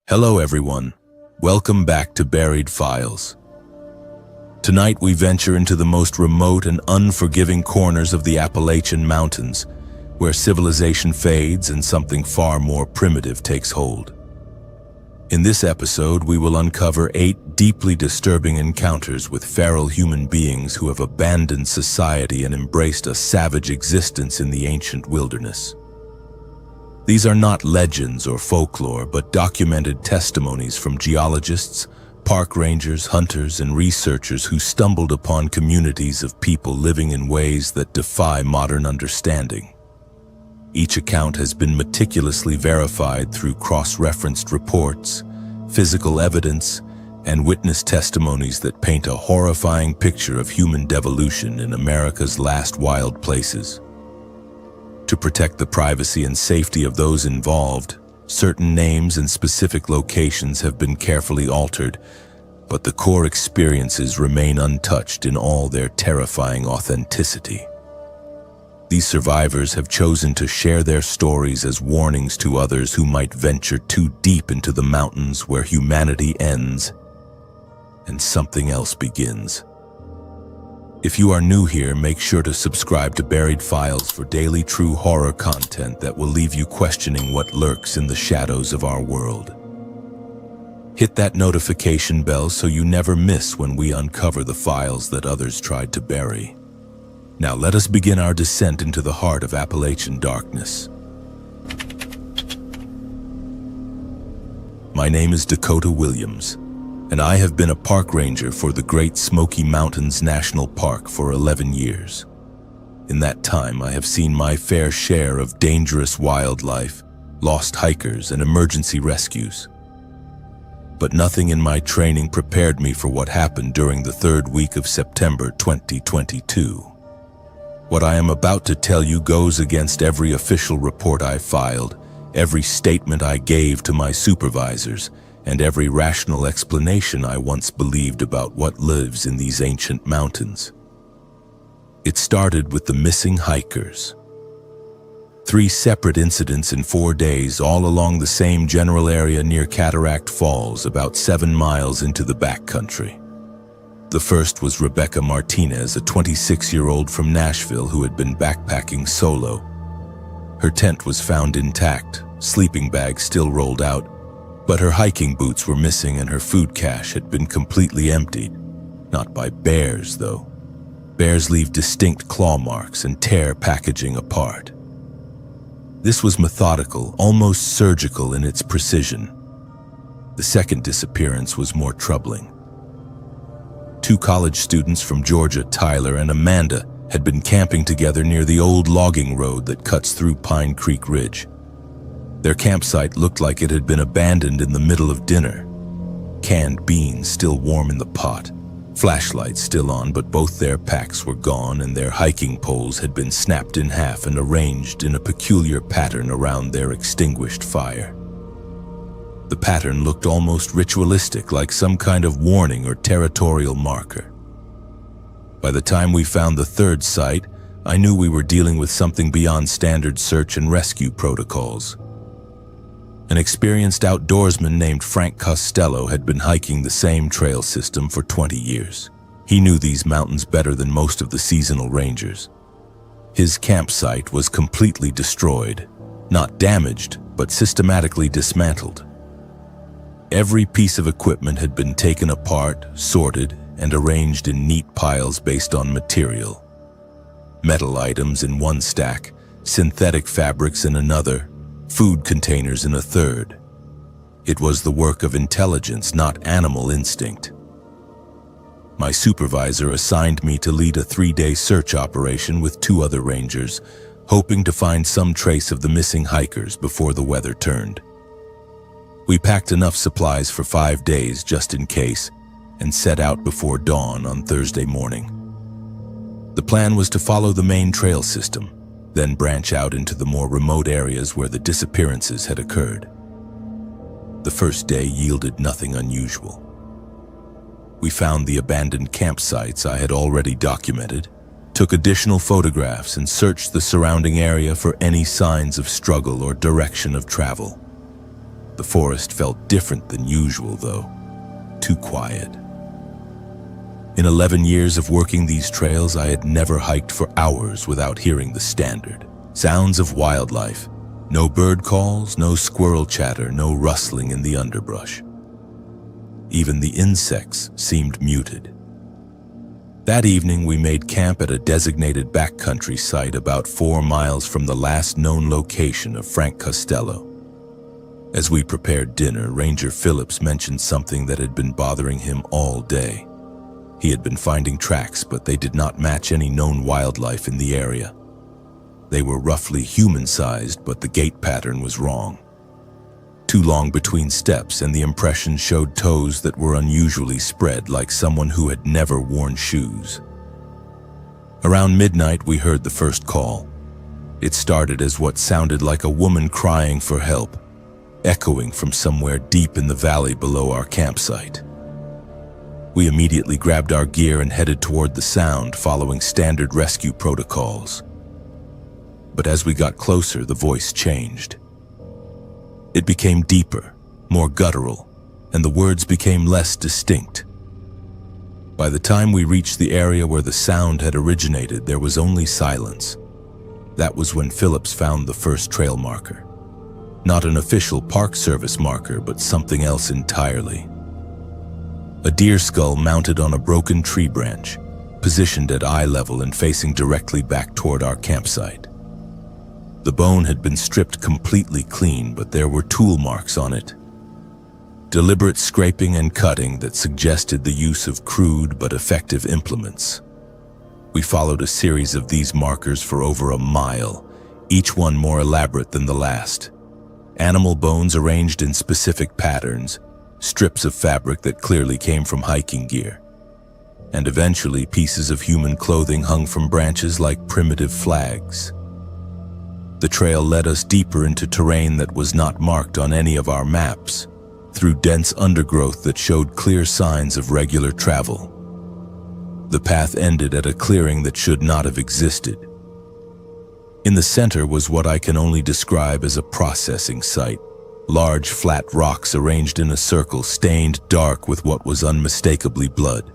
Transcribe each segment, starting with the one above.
Hello everyone, welcome back to Buried Files. Tonight we venture into the most remote and unforgiving corners of the Appalachian Mountains, where civilization fades and something far more primitive takes hold. In this episode, we will uncover 8 deeply disturbing encounters with feral human beings who have abandoned society and embraced a savage existence in the ancient wilderness. These are not legends or folklore, but documented testimonies from geologists, park rangers, hunters, and researchers who stumbled upon communities of people living in ways that defy modern understanding. Each account has been meticulously verified through cross-referenced reports, physical evidence, and witness testimonies that paint a horrifying picture of human devolution in America's last wild places. To protect the privacy and safety of those involved, certain names and specific locations have been carefully altered, but the core experiences remain untouched in all their terrifying authenticity. These survivors have chosen to share their stories as warnings to others who might venture too deep into the mountains where humanity ends and something else begins. If you are new here, make sure to subscribe to Buried Files for daily true horror content that will leave you questioning what lurks in the shadows of our world. Hit that notification bell so you never miss when we uncover the files that others tried to bury. Now let us begin our descent into the heart of Appalachian darkness. My name is Dakota Williams, and I have been a park ranger for the Great Smoky Mountains National Park for 11 years. In that time, I have seen my fair share of dangerous wildlife, lost hikers, and emergency rescues. But nothing in my training prepared me for what happened during the 3rd week of September 2022. What I am about to tell you goes against every official report I filed, every statement I gave to my supervisors, and every rational explanation I once believed about what lives in these ancient mountains. It started with the missing hikers. 3 separate incidents in 4 days, all along the same general area near Cataract Falls, about 7 miles into the backcountry. The first was Rebecca Martinez, a 26-year-old from Nashville who had been backpacking solo. Her tent was found intact, sleeping bag still rolled out, but her hiking boots were missing and her food cache had been completely emptied. Not by bears, though. Bears leave distinct claw marks and tear packaging apart. This was methodical, almost surgical in its precision. The second disappearance was more troubling. 2 college students from Georgia, Tyler and Amanda, had been camping together near the old logging road that cuts through Pine Creek Ridge. Their campsite looked like it had been abandoned in the middle of dinner. Canned beans still warm in the pot, flashlights still on, but both their packs were gone and their hiking poles had been snapped in half and arranged in a peculiar pattern around their extinguished fire. The pattern looked almost ritualistic, like some kind of warning or territorial marker. By the time we found the 3rd site, I knew we were dealing with something beyond standard search and rescue protocols. An experienced outdoorsman named Frank Costello had been hiking the same trail system for 20 years. He knew these mountains better than most of the seasonal rangers. His campsite was completely destroyed, not damaged, but systematically dismantled. Every piece of equipment had been taken apart, sorted, and arranged in neat piles based on material. Metal items in one stack, synthetic fabrics in another, food containers in a third. It was the work of intelligence, not animal instinct. My supervisor assigned me to lead a 3-day search operation with 2 other rangers, hoping to find some trace of the missing hikers before the weather turned. We packed enough supplies for 5 days just in case, and set out before dawn on Thursday morning. The plan was to follow the main trail system, then branch out into the more remote areas where the disappearances had occurred. The first day yielded nothing unusual. We found the abandoned campsites I had already documented, took additional photographs, and searched the surrounding area for any signs of struggle or direction of travel. The forest felt different than usual, though. Too quiet. In 11 years of working these trails, I had never hiked for hours without hearing the standard sounds of wildlife. No bird calls, no squirrel chatter, no rustling in the underbrush. Even the insects seemed muted. That evening, we made camp at a designated backcountry site about 4 miles from the last known location of Frank Costello. As we prepared dinner, Ranger Phillips mentioned something that had been bothering him all day. He had been finding tracks, but they did not match any known wildlife in the area. They were roughly human-sized, but the gait pattern was wrong. Too long between steps, and the impression showed toes that were unusually spread, like someone who had never worn shoes. Around midnight, we heard the first call. It started as what sounded like a woman crying for help, echoing from somewhere deep in the valley below our campsite. We immediately grabbed our gear and headed toward the sound, following standard rescue protocols. But as we got closer, the voice changed. It became deeper, more guttural, and the words became less distinct. By the time we reached the area where the sound had originated, there was only silence. That was when Phillips found the first trail marker. Not an official Park Service marker, but something else entirely. A deer skull mounted on a broken tree branch, positioned at eye level and facing directly back toward our campsite. The bone had been stripped completely clean, but there were tool marks on it. Deliberate scraping and cutting that suggested the use of crude but effective implements. We followed a series of these markers for over a mile, each one more elaborate than the last. Animal bones arranged in specific patterns, strips of fabric that clearly came from hiking gear, and eventually pieces of human clothing hung from branches like primitive flags. The trail led us deeper into terrain that was not marked on any of our maps, through dense undergrowth that showed clear signs of regular travel. The path ended at a clearing that should not have existed. In the center was what I can only describe as a processing site. Large, flat rocks arranged in a circle, stained dark with what was unmistakably blood.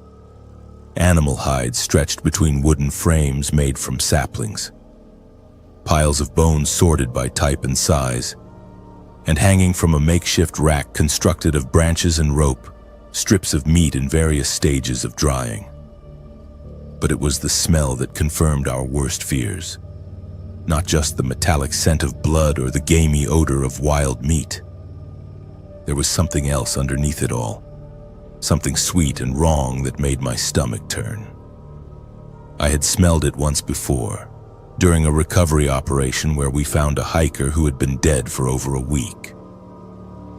Animal hides stretched between wooden frames made from saplings. Piles of bones sorted by type and size. And hanging from a makeshift rack constructed of branches and rope, strips of meat in various stages of drying. But it was the smell that confirmed our worst fears. Not just the metallic scent of blood or the gamey odor of wild meat. There was something else underneath it all. Something sweet and wrong that made my stomach turn. I had smelled it once before, during a recovery operation where we found a hiker who had been dead for over a week.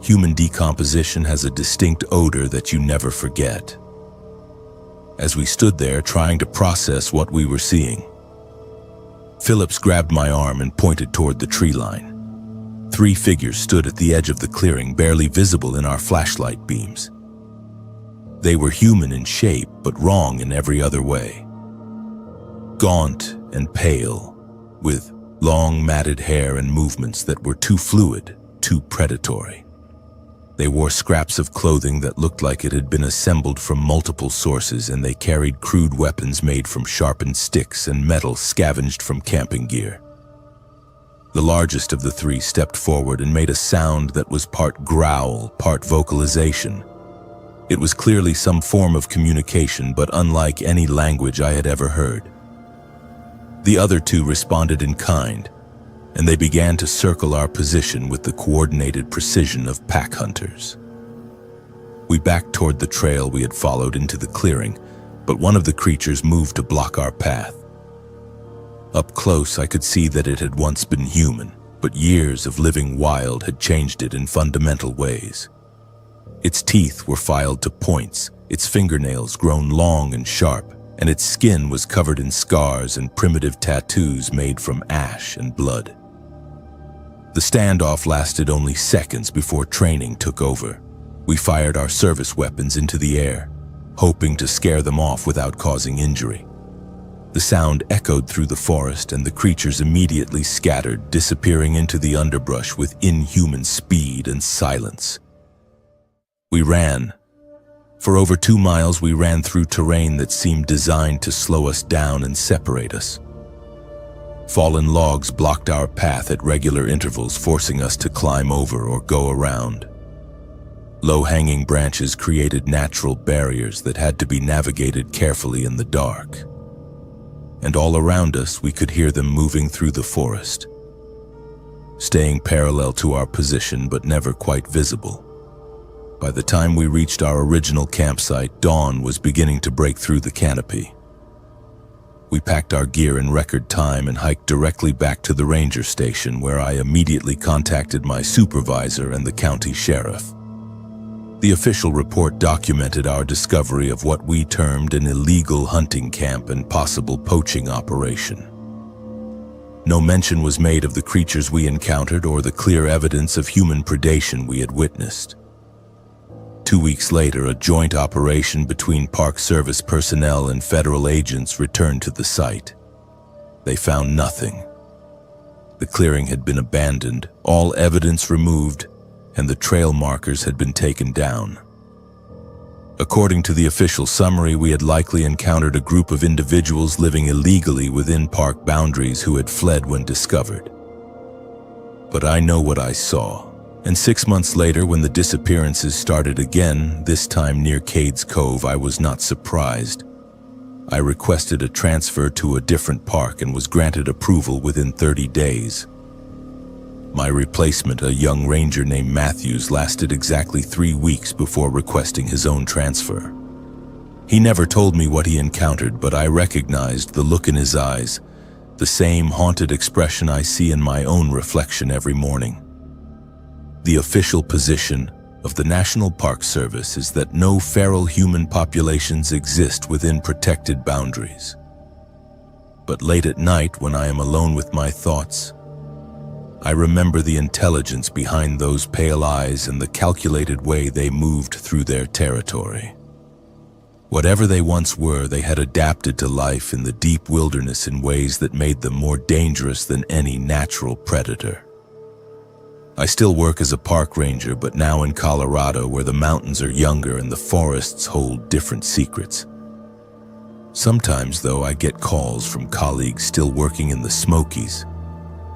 Human decomposition has a distinct odor that you never forget. As we stood there trying to process what we were seeing, Phillips grabbed my arm and pointed toward the tree line. 3 figures stood at the edge of the clearing, barely visible in our flashlight beams. They were human in shape, but wrong in every other way. Gaunt and pale, with long matted hair and movements that were too fluid, too predatory. They wore scraps of clothing that looked like it had been assembled from multiple sources, and they carried crude weapons made from sharpened sticks and metal scavenged from camping gear. The largest of the 3 stepped forward and made a sound that was part growl, part vocalization. It was clearly some form of communication, but unlike any language I had ever heard. The other 2 responded in kind, and they began to circle our position with the coordinated precision of pack hunters. We backed toward the trail we had followed into the clearing, but one of the creatures moved to block our path. Up close, I could see that it had once been human, but years of living wild had changed it in fundamental ways. Its teeth were filed to points, its fingernails grown long and sharp, and its skin was covered in scars and primitive tattoos made from ash and blood. The standoff lasted only seconds before training took over. We fired our service weapons into the air, hoping to scare them off without causing injury. The sound echoed through the forest, and the creatures immediately scattered, disappearing into the underbrush with inhuman speed and silence. We ran. For over 2 miles, we ran through terrain that seemed designed to slow us down and separate us. Fallen logs blocked our path at regular intervals, forcing us to climb over or go around. Low-hanging branches created natural barriers that had to be navigated carefully in the dark. And all around us, we could hear them moving through the forest, staying parallel to our position but never quite visible. By the time we reached our original campsite, dawn was beginning to break through the canopy. We packed our gear in record time and hiked directly back to the ranger station, where I immediately contacted my supervisor and the county sheriff. The official report documented our discovery of what we termed an illegal hunting camp and possible poaching operation. No mention was made of the creatures we encountered or the clear evidence of human predation we had witnessed. 2 weeks later, a joint operation between Park Service personnel and federal agents returned to the site. They found nothing. The clearing had been abandoned, all evidence removed, and the trail markers had been taken down. According to the official summary, we had likely encountered a group of individuals living illegally within park boundaries who had fled when discovered. But I know what I saw. And 6 months later, when the disappearances started again, this time near Cades Cove, I was not surprised. I requested a transfer to a different park and was granted approval within 30 days. My replacement, a young ranger named Matthews, lasted exactly 3 weeks before requesting his own transfer. He never told me what he encountered, but I recognized the look in his eyes, the same haunted expression I see in my own reflection every morning. The official position of the National Park Service is that no feral human populations exist within protected boundaries. But late at night, when I am alone with my thoughts, I remember the intelligence behind those pale eyes and the calculated way they moved through their territory. Whatever they once were, they had adapted to life in the deep wilderness in ways that made them more dangerous than any natural predator. I still work as a park ranger, but now in Colorado, where the mountains are younger and the forests hold different secrets. Sometimes, though, I get calls from colleagues still working in the Smokies.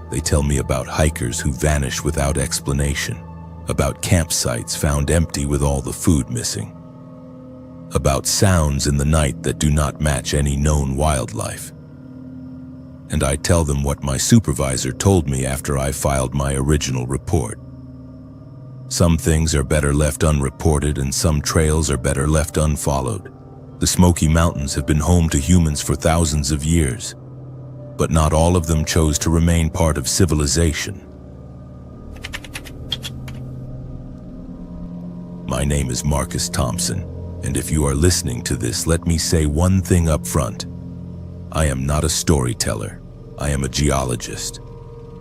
They tell me about hikers who vanish without explanation, about campsites found empty with all the food missing, about sounds in the night that do not match any known wildlife. And I tell them what my supervisor told me after I filed my original report. Some things are better left unreported, and some trails are better left unfollowed. The Smoky Mountains have been home to humans for thousands of years, but not all of them chose to remain part of civilization. My name is Marcus Thompson, and if you are listening to this, let me say one thing up front. I am not a storyteller. I am a geologist.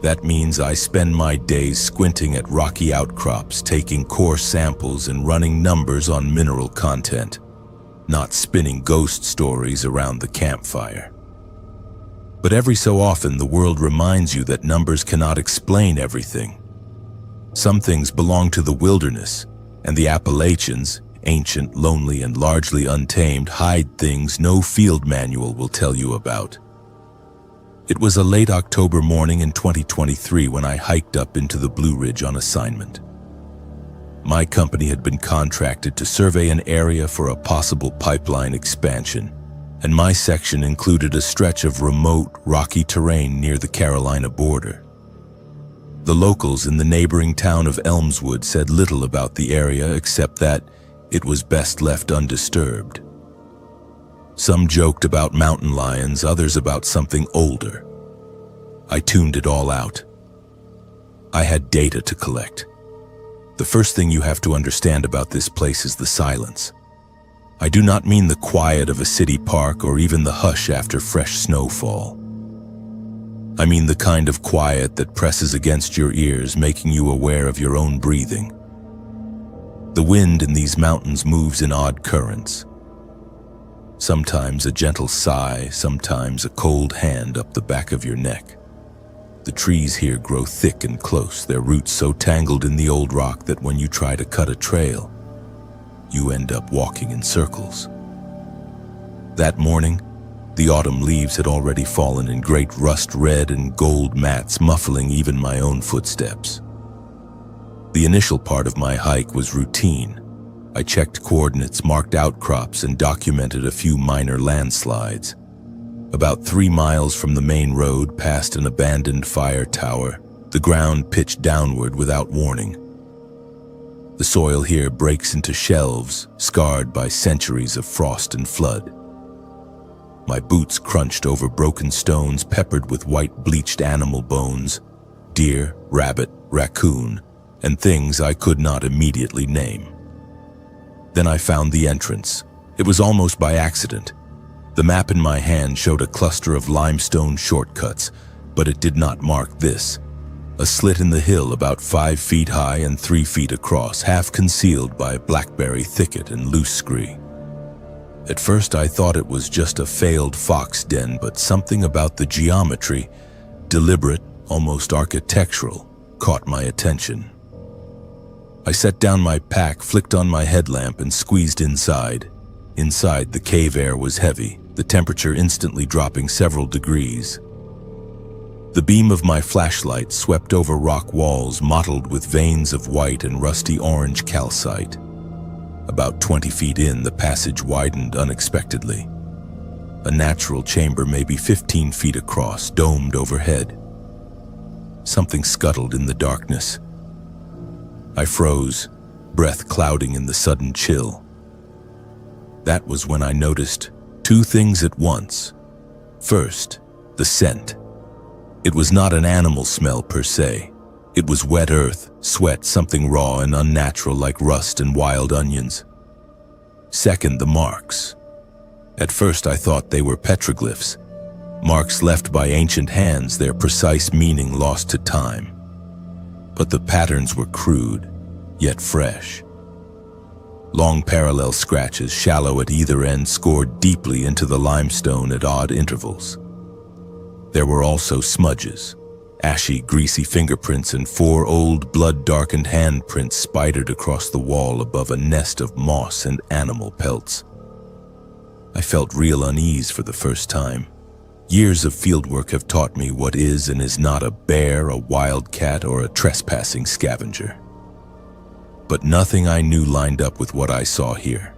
That means I spend my days squinting at rocky outcrops, taking core samples and running numbers on mineral content, not spinning ghost stories around the campfire. But every so often, the world reminds you that numbers cannot explain everything. Some things belong to the wilderness, and the Appalachians, ancient, lonely, and largely untamed, hide things no field manual will tell you about. It was a late October morning in 2023 when I hiked up into the Blue Ridge on assignment. My company had been contracted to survey an area for a possible pipeline expansion, and my section included a stretch of remote, rocky terrain near the Carolina border. The locals in the neighboring town of Elmswood said little about the area except that it was best left undisturbed. Some joked about mountain lions, others about something older. I tuned it all out. I had data to collect. The first thing you have to understand about this place is the silence. I do not mean the quiet of a city park or even the hush after fresh snowfall. I mean the kind of quiet that presses against your ears, making you aware of your own breathing. The wind in these mountains moves in odd currents. Sometimes a gentle sigh, sometimes a cold hand up the back of your neck. The trees here grow thick and close, their roots so tangled in the old rock that when you try to cut a trail, you end up walking in circles. That morning, the autumn leaves had already fallen in great rust-red and gold mats, muffling even my own footsteps. The initial part of my hike was routine. I checked coordinates, marked outcrops, and documented a few minor landslides. About 3 miles from the main road, past an abandoned fire tower, the ground pitched downward without warning. The soil here breaks into shelves, scarred by centuries of frost and flood. My boots crunched over broken stones peppered with white bleached animal bones, deer, rabbit, raccoon, and things I could not immediately name. Then I found the entrance. It was almost by accident. The map in my hand showed a cluster of limestone shortcuts, but it did not mark this. A slit in the hill about 5 feet high and 3 feet across, half concealed by blackberry thicket and loose scree. At first I thought it was just a failed fox den, but something about the geometry, deliberate, almost architectural, caught my attention. I set down my pack, flicked on my headlamp, and squeezed inside. Inside, the cave air was heavy, the temperature instantly dropping several degrees. The beam of my flashlight swept over rock walls mottled with veins of white and rusty orange calcite. About 20 feet in, the passage widened unexpectedly. A natural chamber maybe 15 feet across, domed overhead. Something scuttled in the darkness. I froze, breath clouding in the sudden chill. That was when I noticed 2 things at once. First, the scent. It was not an animal smell per se. It was wet earth, sweat, something raw and unnatural like rust and wild onions. Second, the marks. At first I thought they were petroglyphs, marks left by ancient hands, their precise meaning lost to time. But the patterns were crude, yet fresh. Long parallel scratches, shallow at either end, scored deeply into the limestone at odd intervals. There were also smudges, ashy, greasy fingerprints, and 4 old, blood-darkened handprints spidered across the wall above a nest of moss and animal pelts. I felt real unease for the first time. Years of fieldwork have taught me what is and is not a bear, a wildcat, or a trespassing scavenger. But nothing I knew lined up with what I saw here.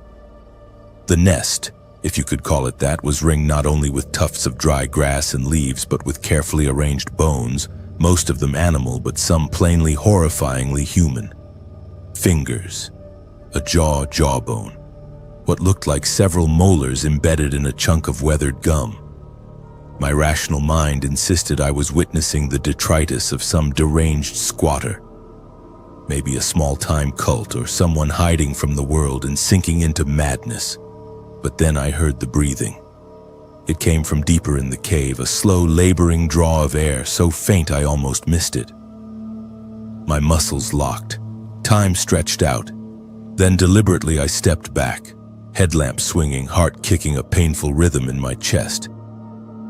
The nest, if you could call it that, was ringed not only with tufts of dry grass and leaves, but with carefully arranged bones, most of them animal, but some plainly horrifyingly human. Fingers, a jawbone, what looked like several molars embedded in a chunk of weathered gum. My rational mind insisted I was witnessing the detritus of some deranged squatter. Maybe a small-time cult or someone hiding from the world and sinking into madness. But then I heard the breathing. It came from deeper in the cave, a slow, laboring draw of air, so faint I almost missed it. My muscles locked, time stretched out. Then deliberately I stepped back, headlamp swinging, heart kicking a painful rhythm in my chest.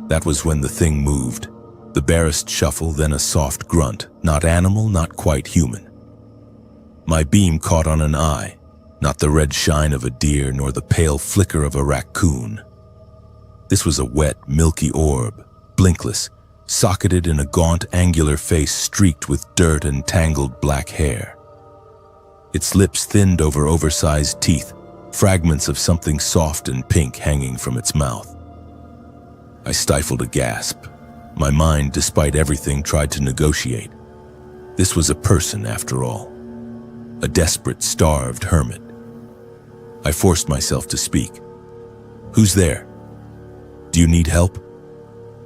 That was when the thing moved. The barest shuffle, then a soft grunt, not animal, not quite human. My beam caught on an eye, not the red shine of a deer nor the pale flicker of a raccoon. This was a wet, milky orb, blinkless, socketed in a gaunt, angular face streaked with dirt and tangled black hair. Its lips thinned over oversized teeth, fragments of something soft and pink hanging from its mouth. I stifled a gasp. My mind, despite everything, tried to negotiate. This was a person, after all. A desperate, starved hermit. I forced myself to speak. "Who's there? Do you need help?"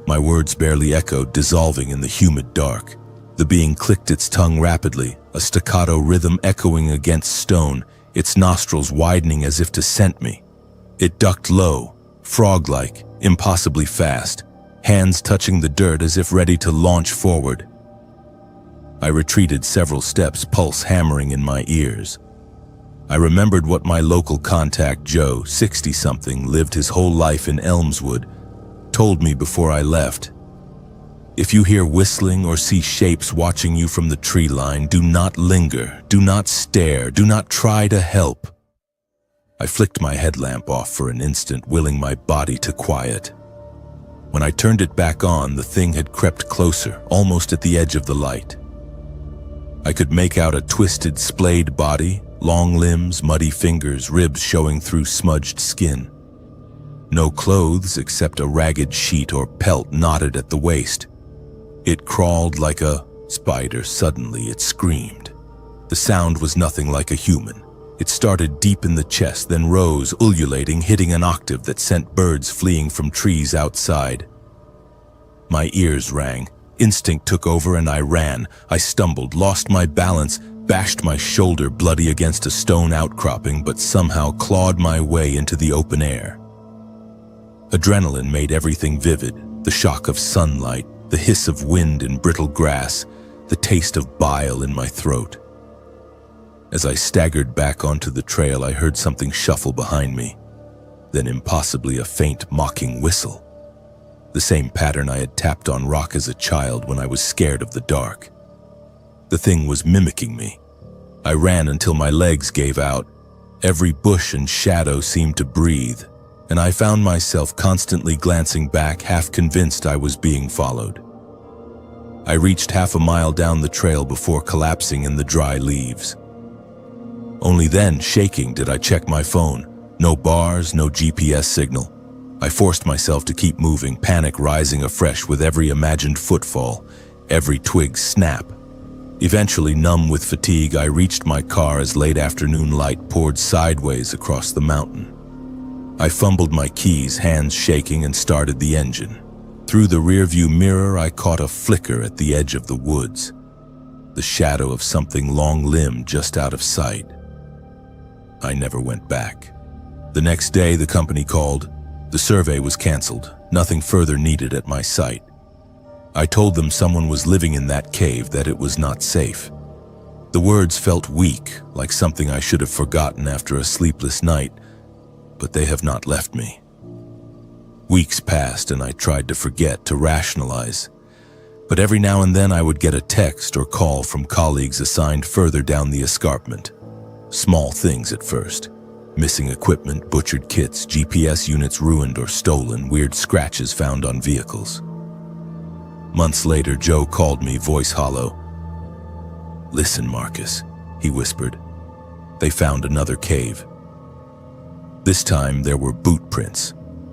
My words barely echoed, dissolving in the humid dark. The being clicked its tongue rapidly, a staccato rhythm echoing against stone, its nostrils widening as if to scent me. It ducked low, frog-like, impossibly fast, hands touching the dirt as if ready to launch forward. I retreated several steps, pulse hammering in my ears. I remembered what my local contact, Joe, 60-something, lived his whole life in Elmswood, told me before I left. If you hear whistling or see shapes watching you from the tree line, do not linger, do not stare, do not try to help. I flicked my headlamp off for an instant, willing my body to quiet. When I turned it back on, the thing had crept closer, almost at the edge of the light. I could make out a twisted, splayed body, long limbs, muddy fingers, ribs showing through smudged skin. No clothes except a ragged sheet or pelt knotted at the waist. It crawled like a spider. Suddenly it screamed. The sound was nothing like a human. It started deep in the chest, then rose, ululating, hitting an octave that sent birds fleeing from trees outside. My ears rang. Instinct took over and I ran. I stumbled, lost my balance, bashed my shoulder bloody against a stone outcropping, but somehow clawed my way into the open air. Adrenaline made everything vivid. The shock of sunlight, the hiss of wind in brittle grass, the taste of bile in my throat. As I staggered back onto the trail, I heard something shuffle behind me, then impossibly a faint, mocking whistle. The same pattern I had tapped on rock as a child when I was scared of the dark. The thing was mimicking me. I ran until my legs gave out. Every bush and shadow seemed to breathe, and I found myself constantly glancing back, half convinced I was being followed. I reached half a mile down the trail before collapsing in the dry leaves. Only then, shaking, did I check my phone. No bars, no GPS signal. I forced myself to keep moving, panic rising afresh with every imagined footfall, every twig snap. Eventually, numb with fatigue, I reached my car as late afternoon light poured sideways across the mountain. I fumbled my keys, hands shaking, and started the engine. Through the rearview mirror, I caught a flicker at the edge of the woods, the shadow of something long-limbed just out of sight. I never went back. The next day, the company called. The survey was canceled, nothing further needed at my site. I told them someone was living in that cave, that it was not safe. The words felt weak, like something I should have forgotten after a sleepless night, but they have not left me. Weeks passed and I tried to forget, to rationalize. But every now and then I would get a text or call from colleagues assigned further down the escarpment. Small things at first. Missing equipment, butchered kits, GPS units ruined or stolen, weird scratches found on vehicles. Months later, Joe called me, voice hollow. "Listen, Marcus," he whispered. "They found another cave. This time there were boot prints.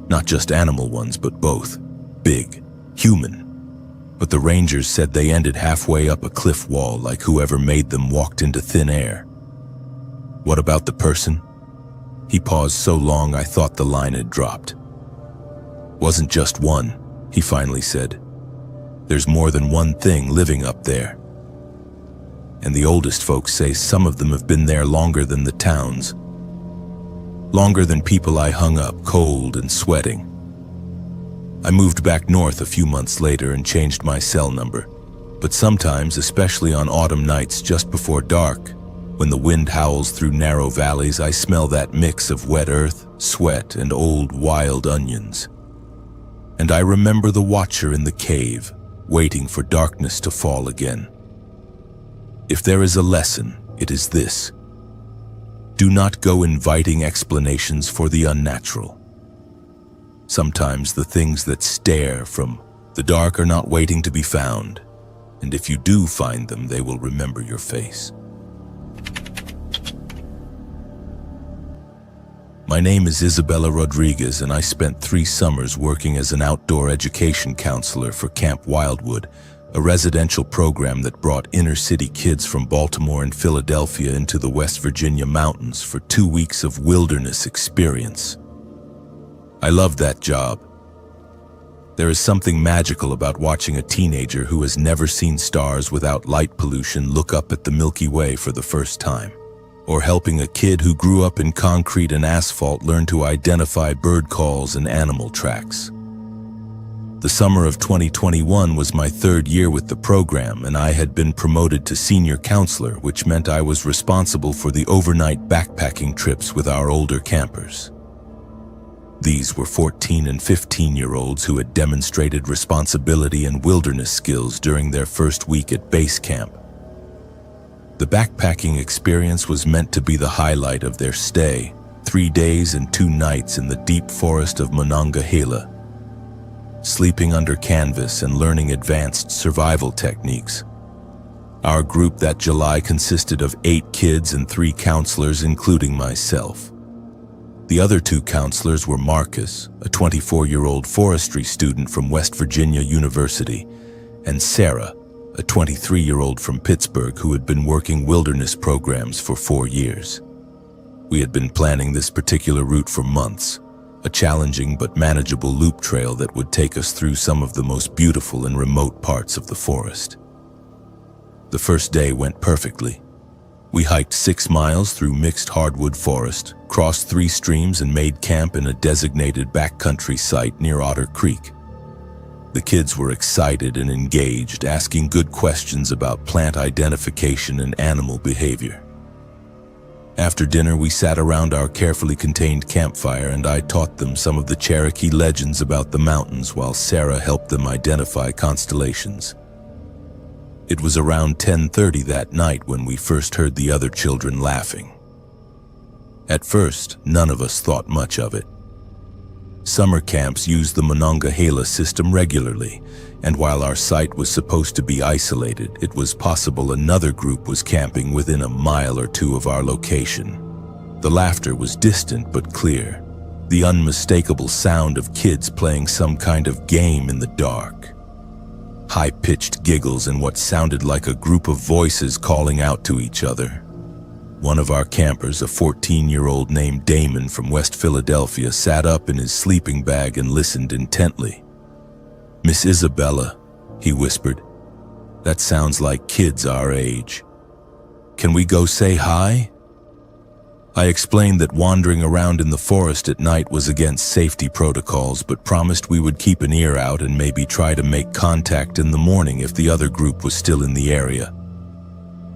Not just animal ones, but both. Big, human. But the rangers said they ended halfway up a cliff wall, like whoever made them walked into thin air." "What about the person?" He paused so long I thought the line had dropped. "Wasn't just one," he finally said. "There's more than one thing living up there. And the oldest folks say some of them have been there longer than the towns. Longer than people I hung up, cold and sweating." I moved back north a few months later and changed my cell number. But sometimes, especially on autumn nights just before dark, when the wind howls through narrow valleys, I smell that mix of wet earth, sweat, and old wild onions. And I remember the watcher in the cave, waiting for darkness to fall again. If there is a lesson, it is this: do not go inviting explanations for the unnatural. Sometimes the things that stare from the dark are not waiting to be found, and if you do find them, they will remember your face. My name is Isabella Rodriguez, and I spent 3 summers working as an outdoor education counselor for Camp Wildwood, a residential program that brought inner-city kids from Baltimore and Philadelphia into the West Virginia mountains for 2 weeks of wilderness experience. I loved that job. There is something magical about watching a teenager who has never seen stars without light pollution look up at the Milky Way for the first time, or helping a kid who grew up in concrete and asphalt learn to identify bird calls and animal tracks. The summer of 2021 was my third year with the program, and I had been promoted to senior counselor, which meant I was responsible for the overnight backpacking trips with our older campers. These were 14 and 15-year-olds who had demonstrated responsibility and wilderness skills during their first week at base camp. The backpacking experience was meant to be the highlight of their stay, 3 days and 2 nights in the deep forest of Monongahela, sleeping under canvas and learning advanced survival techniques. Our group that July consisted of 8 kids and 3 counselors, including myself. The other 2 counselors were Marcus, a 24-year-old forestry student from West Virginia University, and Sarah, a 23-year-old from Pittsburgh who had been working wilderness programs for 4 years. We had been planning this particular route for months, a challenging but manageable loop trail that would take us through some of the most beautiful and remote parts of the forest. The first day went perfectly. We hiked 6 miles through mixed hardwood forest, crossed 3 streams, and made camp in a designated backcountry site near Otter Creek. The kids were excited and engaged, asking good questions about plant identification and animal behavior. After dinner, we sat around our carefully contained campfire, and I taught them some of the Cherokee legends about the mountains while Sarah helped them identify constellations. It was around 10:30 that night when we first heard the other children laughing. At first, none of us thought much of it. Summer camps used the Monongahela system regularly, and while our site was supposed to be isolated, it was possible another group was camping within a mile or 2 of our location. The laughter was distant but clear, the unmistakable sound of kids playing some kind of game in the dark. High-pitched giggles and what sounded like a group of voices calling out to each other. One of our campers, a 14-year-old named Damon from West Philadelphia, sat up in his sleeping bag and listened intently. "Miss Isabella," he whispered, "that sounds like kids our age. Can we go say hi?" I explained that wandering around in the forest at night was against safety protocols, but promised we would keep an ear out and maybe try to make contact in the morning if the other group was still in the area.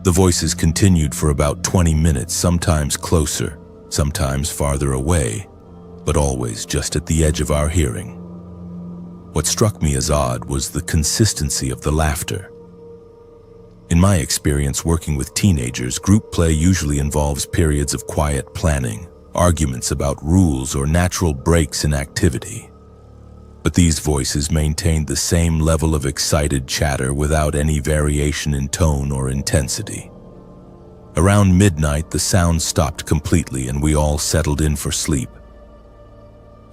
The voices continued for about 20 minutes, sometimes closer, sometimes farther away, but always just at the edge of our hearing. What struck me as odd was the consistency of the laughter. In my experience working with teenagers, group play usually involves periods of quiet planning, arguments about rules, or natural breaks in activity. But these voices maintained the same level of excited chatter without any variation in tone or intensity. Around midnight, the sound stopped completely and we all settled in for sleep.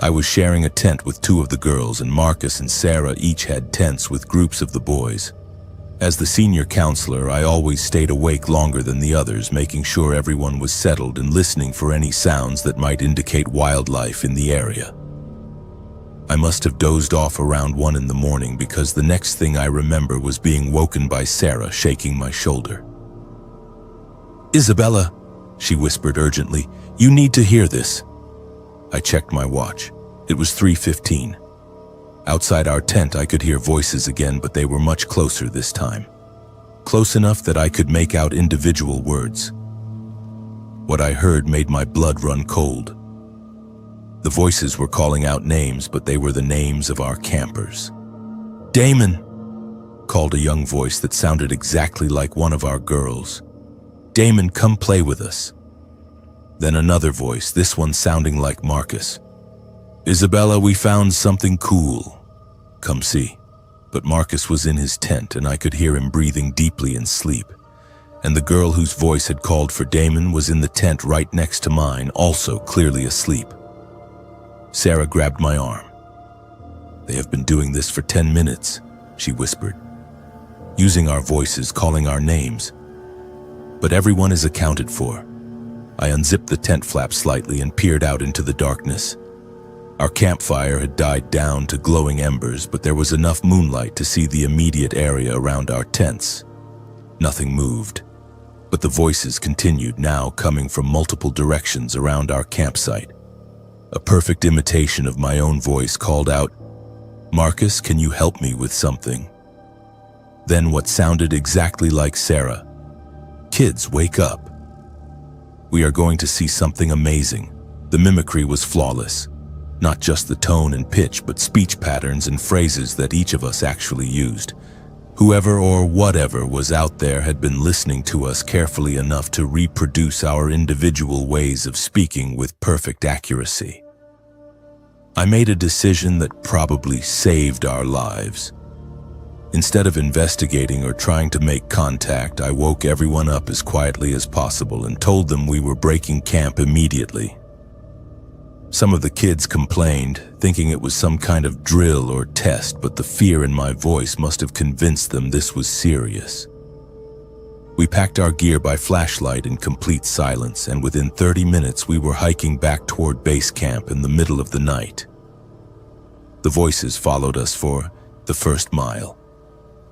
I was sharing a tent with 2 of the girls, and Marcus and Sarah each had tents with groups of the boys. As the senior counselor, I always stayed awake longer than the others, making sure everyone was settled and listening for any sounds that might indicate wildlife in the area. I must have dozed off around 1 in the morning because the next thing I remember was being woken by Sarah shaking my shoulder. "Isabella," she whispered urgently, "you need to hear this." I checked my watch. It was 3:15. Outside our tent, I could hear voices again, but they were much closer this time. Close enough that I could make out individual words. What I heard made my blood run cold. The voices were calling out names, but they were the names of our campers. "Damon," called a young voice that sounded exactly like one of our girls. "Damon, come play with us." Then another voice, this one sounding like Marcus. "Isabella, we found something cool. Come see." But Marcus was in his tent and I could hear him breathing deeply in sleep. And the girl whose voice had called for Damon was in the tent right next to mine, also clearly asleep. Sarah grabbed my arm. "They have been doing this for 10 minutes, she whispered, using our voices, calling our names. But everyone is accounted for. I unzipped the tent flap slightly and peered out into the darkness. Our campfire had died down to glowing embers, but there was enough moonlight to see the immediate area around our tents. Nothing moved, but the voices continued, now coming from multiple directions around our campsite. A perfect imitation of my own voice called out, "Marcus, can you help me with something?" Then what sounded exactly like Sarah. "Kids, wake up. We are going to see something amazing." The mimicry was flawless. Not just the tone and pitch, but speech patterns and phrases that each of us actually used. Whoever or whatever was out there had been listening to us carefully enough to reproduce our individual ways of speaking with perfect accuracy. I made a decision that probably saved our lives. Instead of investigating or trying to make contact, I woke everyone up as quietly as possible and told them we were breaking camp immediately. Some of the kids complained, thinking it was some kind of drill or test, but the fear in my voice must have convinced them this was serious. We packed our gear by flashlight in complete silence, and within 30 minutes we were hiking back toward base camp in the middle of the night. The voices followed us for the first mile,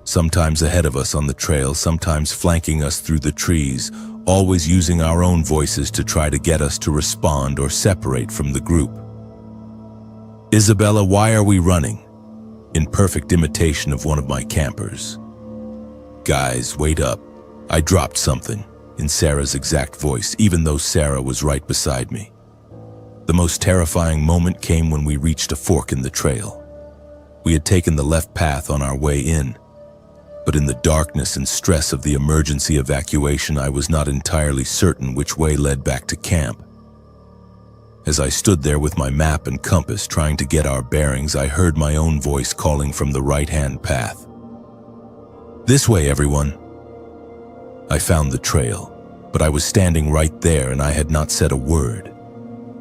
sometimes ahead of us on the trail, sometimes flanking us through the trees, always using our own voices to try to get us to respond or separate from the group. "Isabella, why are we running?" in perfect imitation of one of my campers. "Guys, wait up. I dropped something," in Sarah's exact voice, even though Sarah was right beside me. The most terrifying moment came when we reached a fork in the trail. We had taken the left path on our way in, but in the darkness and stress of the emergency evacuation, I was not entirely certain which way led back to camp. As I stood there with my map and compass trying to get our bearings, I heard my own voice calling from the right-hand path. "This way, everyone." I found the trail, but I was standing right there and I had not said a word.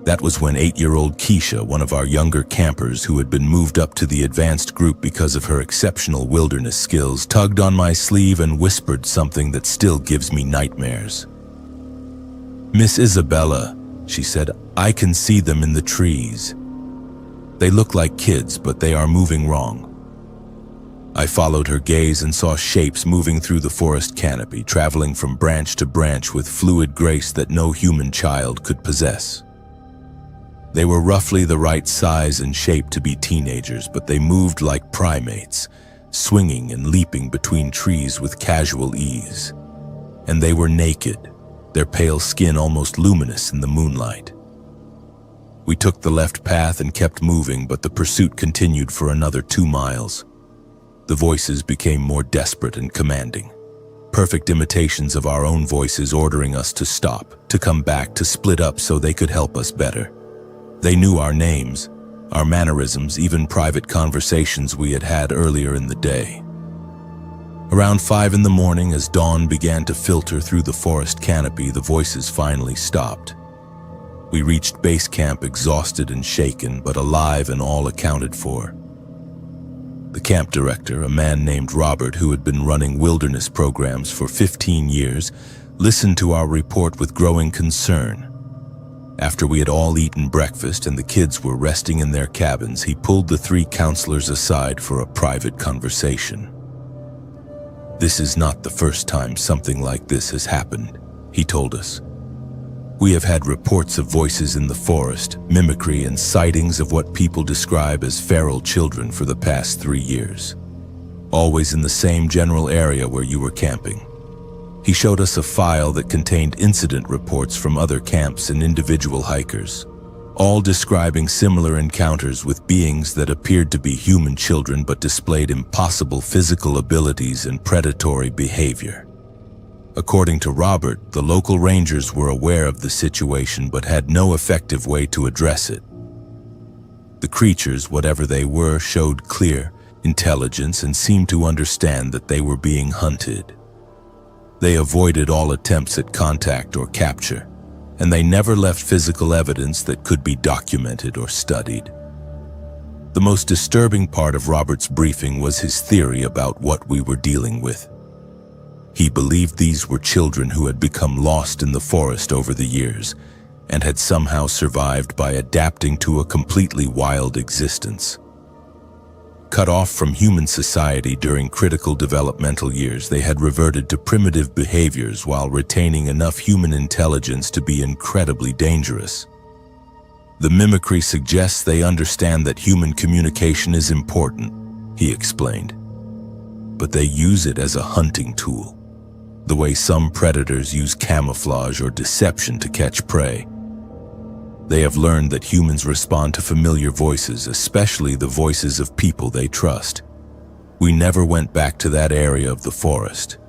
That was when 8-year-old Keisha, one of our younger campers who had been moved up to the advanced group because of her exceptional wilderness skills, tugged on my sleeve and whispered something that still gives me nightmares. "Miss Isabella," she said, "I can see them in the trees. They look like kids, but they are moving wrong." I followed her gaze and saw shapes moving through the forest canopy, traveling from branch to branch with fluid grace that no human child could possess. They were roughly the right size and shape to be teenagers, but they moved like primates, swinging and leaping between trees with casual ease. And they were naked, their pale skin almost luminous in the moonlight. We took the left path and kept moving, but the pursuit continued for another 2 miles. The voices became more desperate and commanding, perfect imitations of our own voices ordering us to stop, to come back, to split up so they could help us better. They knew our names, our mannerisms, even private conversations we had had earlier in the day. Around 5 in the morning, as dawn began to filter through the forest canopy, the voices finally stopped. We reached base camp exhausted and shaken, but alive and all accounted for. The camp director, a man named Robert who had been running wilderness programs for 15 years, listened to our report with growing concern. After we had all eaten breakfast and the kids were resting in their cabins, he pulled the 3 counselors aside for a private conversation. "This is not the first time something like this has happened," he told us. "We have had reports of voices in the forest, mimicry, and sightings of what people describe as feral children for the past 3 years. Always in the same general area where you were camping." He showed us a file that contained incident reports from other camps and individual hikers, all describing similar encounters with beings that appeared to be human children but displayed impossible physical abilities and predatory behavior. According to Robert, the local rangers were aware of the situation but had no effective way to address it. The creatures, whatever they were, showed clear intelligence and seemed to understand that they were being hunted. They avoided all attempts at contact or capture, and they never left physical evidence that could be documented or studied. The most disturbing part of Robert's briefing was his theory about what we were dealing with. He believed these were children who had become lost in the forest over the years and had somehow survived by adapting to a completely wild existence. Cut off from human society during critical developmental years, they had reverted to primitive behaviors while retaining enough human intelligence to be incredibly dangerous. The mimicry suggests they understand that human communication is important, he explained. But they use it as a hunting tool, the way some predators use camouflage or deception to catch prey. They have learned that humans respond to familiar voices, especially the voices of people they trust. We never went back to that area of the forest.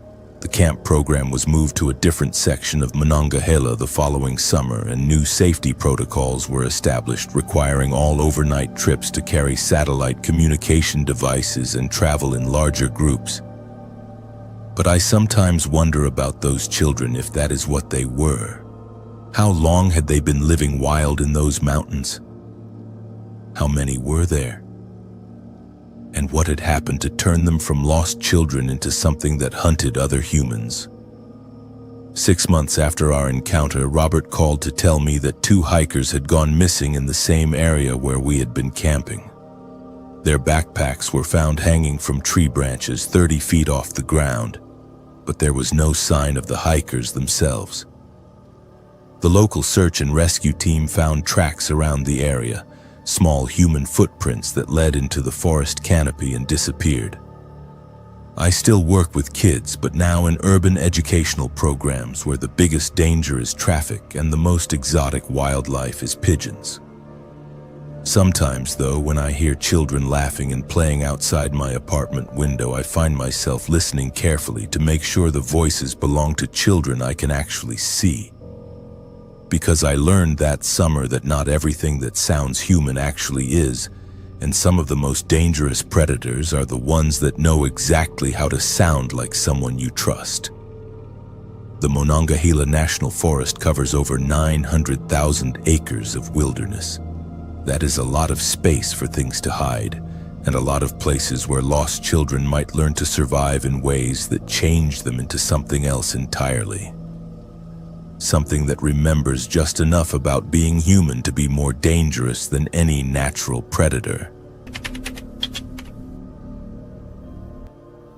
The camp program was moved to a different section of Monongahela the following summer, and new safety protocols were established requiring all overnight trips to carry satellite communication devices and travel in larger groups. But I sometimes wonder about those children, if that is what they were. How long had they been living wild in those mountains? How many were there? And what had happened to turn them from lost children into something that hunted other humans? 6 months after our encounter, Robert called to tell me that 2 hikers had gone missing in the same area where we had been camping. Their backpacks were found hanging from tree branches 30 feet off the ground, but there was no sign of the hikers themselves. The local search and rescue team found tracks around the area, small human footprints that led into the forest canopy and disappeared. I still work with kids, but now in urban educational programs where the biggest danger is traffic and the most exotic wildlife is pigeons. Sometimes, though, when I hear children laughing and playing outside my apartment window, I find myself listening carefully to make sure the voices belong to children I can actually see. Because I learned that summer that not everything that sounds human actually is, and some of the most dangerous predators are the ones that know exactly how to sound like someone you trust. The Monongahela National Forest covers over 900,000 acres of wilderness. That is a lot of space for things to hide, and a lot of places where lost children might learn to survive in ways that change them into something else entirely. Something that remembers just enough about being human to be more dangerous than any natural predator.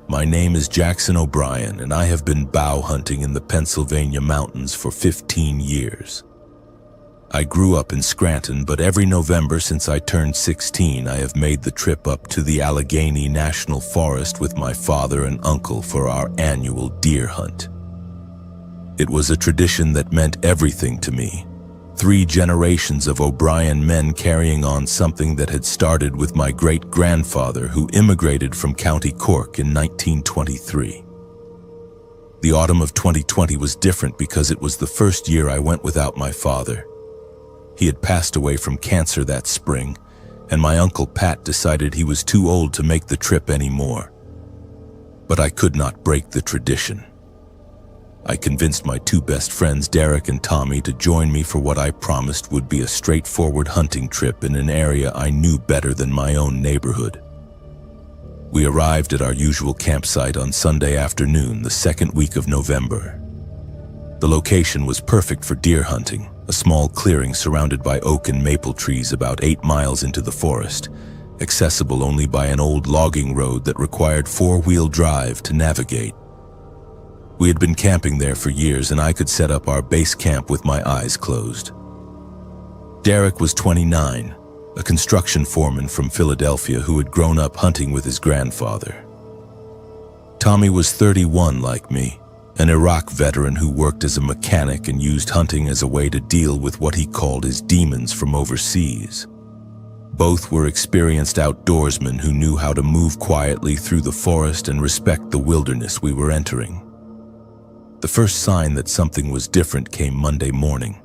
My name is Jackson O'Brien, and I have been bow hunting in the Pennsylvania mountains for 15 years. I grew up in Scranton, but every November since I turned 16, I have made the trip up to the Allegheny National Forest with my father and uncle for our annual deer hunt. It was a tradition that meant everything to me. 3 generations of O'Brien men carrying on something that had started with my great-grandfather, who immigrated from County Cork in 1923. The autumn of 2020 was different because it was the first year I went without my father. He had passed away from cancer that spring, and my Uncle Pat decided he was too old to make the trip anymore. But I could not break the tradition. I convinced my 2 best friends, Derek and Tommy, to join me for what I promised would be a straightforward hunting trip in an area I knew better than my own neighborhood. We arrived at our usual campsite on Sunday afternoon, the 2nd week of November. The location was perfect for deer hunting, a small clearing surrounded by oak and maple trees about 8 miles into the forest, accessible only by an old logging road that required 4-wheel drive to navigate. We had been camping there for years, and I could set up our base camp with my eyes closed. Derek was 29, a construction foreman from Philadelphia who had grown up hunting with his grandfather. Tommy was 31 like me, an Iraq veteran who worked as a mechanic and used hunting as a way to deal with what he called his demons from overseas. Both were experienced outdoorsmen who knew how to move quietly through the forest and respect the wilderness we were entering. The first sign that something was different came Monday morning.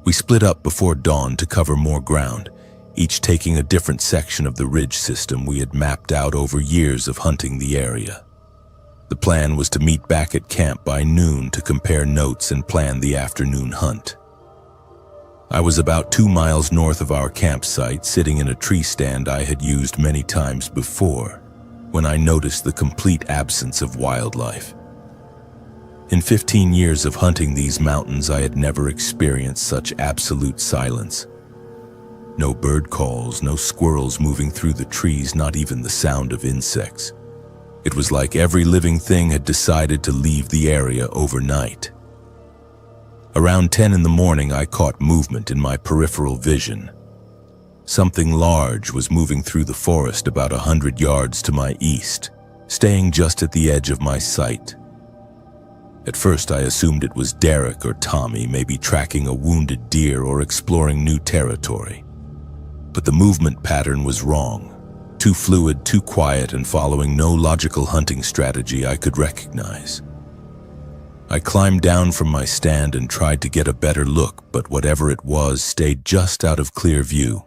We split up before dawn to cover more ground, each taking a different section of the ridge system we had mapped out over years of hunting the area. The plan was to meet back at camp by noon to compare notes and plan the afternoon hunt. I was about 2 miles north of our campsite, sitting in a tree stand I had used many times before, when I noticed the complete absence of wildlife. In 15 years of hunting these mountains, I had never experienced such absolute silence. No bird calls, no squirrels moving through the trees, not even the sound of insects. It was like every living thing had decided to leave the area overnight. Around 10 in the morning, I caught movement in my peripheral vision. Something large was moving through the forest about 100 yards to my east, staying just at the edge of my sight. At first, I assumed it was Derek or Tommy, maybe tracking a wounded deer or exploring new territory. But the movement pattern was wrong. Too fluid, too quiet, and following no logical hunting strategy I could recognize. I climbed down from my stand and tried to get a better look, but whatever it was stayed just out of clear view.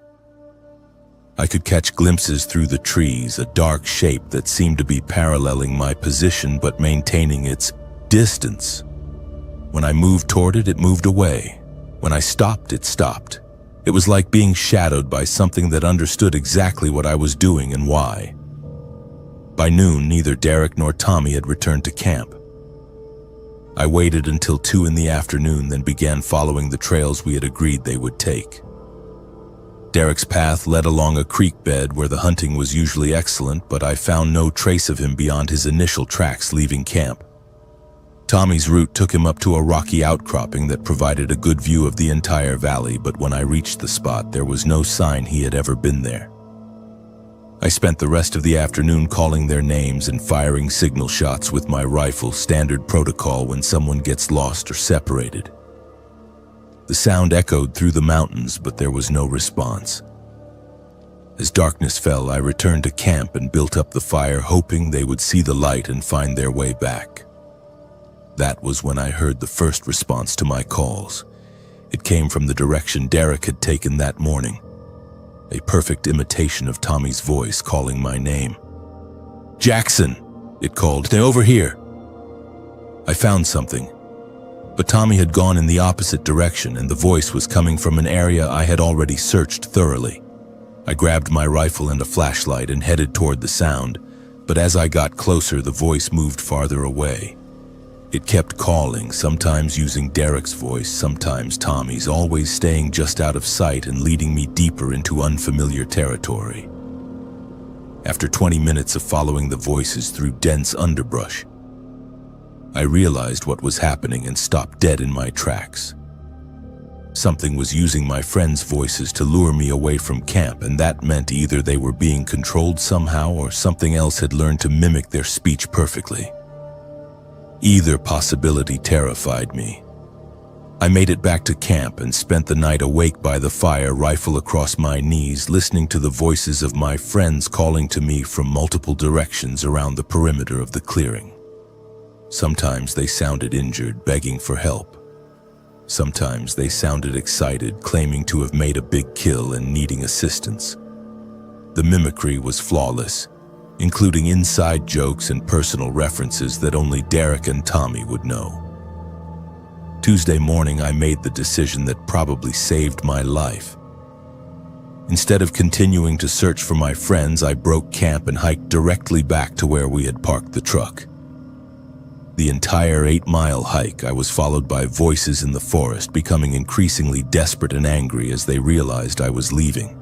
I could catch glimpses through the trees, a dark shape that seemed to be paralleling my position but maintaining its distance. When I moved toward it, it moved away. When I stopped, it stopped. It was like being shadowed by something that understood exactly what I was doing and why. By noon, neither Derek nor Tommy had returned to camp. I waited until 2 in the afternoon, then began following the trails we had agreed they would take. Derek's path led along a creek bed where the hunting was usually excellent, but I found no trace of him beyond his initial tracks leaving camp. Tommy's route took him up to a rocky outcropping that provided a good view of the entire valley, but when I reached the spot, there was no sign he had ever been there. I spent the rest of the afternoon calling their names and firing signal shots with my rifle, standard protocol when someone gets lost or separated. The sound echoed through the mountains, but there was no response. As darkness fell, I returned to camp and built up the fire, hoping they would see the light and find their way back. That was when I heard the first response to my calls. It came from the direction Derek had taken that morning. A perfect imitation of Tommy's voice calling my name. "Jackson," it called, "stay over here." I found something, but Tommy had gone in the opposite direction and the voice was coming from an area I had already searched thoroughly. I grabbed my rifle and a flashlight and headed toward the sound, but as I got closer, the voice moved farther away. It kept calling, sometimes using Derek's voice, sometimes Tommy's, always staying just out of sight and leading me deeper into unfamiliar territory. After 20 minutes of following the voices through dense underbrush, I realized what was happening and stopped dead in my tracks. Something was using my friends' voices to lure me away from camp, and that meant either they were being controlled somehow or something else had learned to mimic their speech perfectly. Either possibility terrified me. I made it back to camp and spent the night awake by the fire, rifle across my knees, listening to the voices of my friends calling to me from multiple directions around the perimeter of the clearing. Sometimes they sounded injured, begging for help. Sometimes they sounded excited, claiming to have made a big kill and needing assistance. The mimicry was flawless, including inside jokes and personal references that only Derek and Tommy would know. Tuesday morning, I made the decision that probably saved my life. Instead of continuing to search for my friends, I broke camp and hiked directly back to where we had parked the truck. The entire 8-mile hike, I was followed by voices in the forest, becoming increasingly desperate and angry as they realized I was leaving.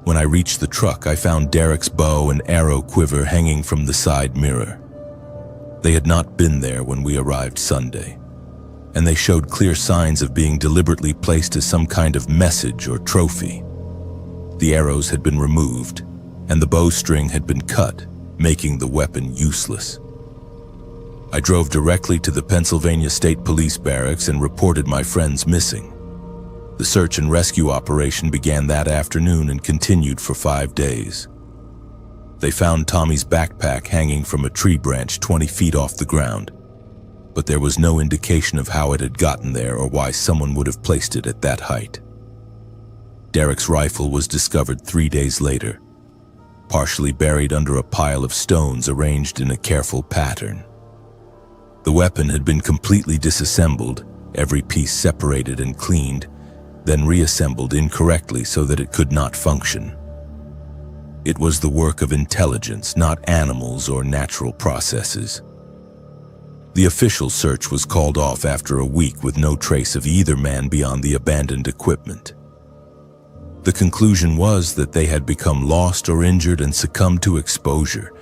When I reached the truck, I found Derek's bow and arrow quiver hanging from the side mirror. They had not been there when we arrived Sunday, and they showed clear signs of being deliberately placed as some kind of message or trophy. The arrows had been removed, and the bowstring had been cut, making the weapon useless. I drove directly to the Pennsylvania State Police Barracks and reported my friends missing. The search and rescue operation began that afternoon and continued for 5 days. They found Tommy's backpack hanging from a tree branch 20 feet off the ground, but there was no indication of how it had gotten there or why someone would have placed it at that height. Derek's rifle was discovered 3 days later, partially buried under a pile of stones arranged in a careful pattern. The weapon had been completely disassembled, every piece separated and cleaned, then reassembled incorrectly so that it could not function. It was the work of intelligence, not animals or natural processes. The official search was called off after a week with no trace of either man beyond the abandoned equipment. The conclusion was that they had become lost or injured and succumbed to exposure,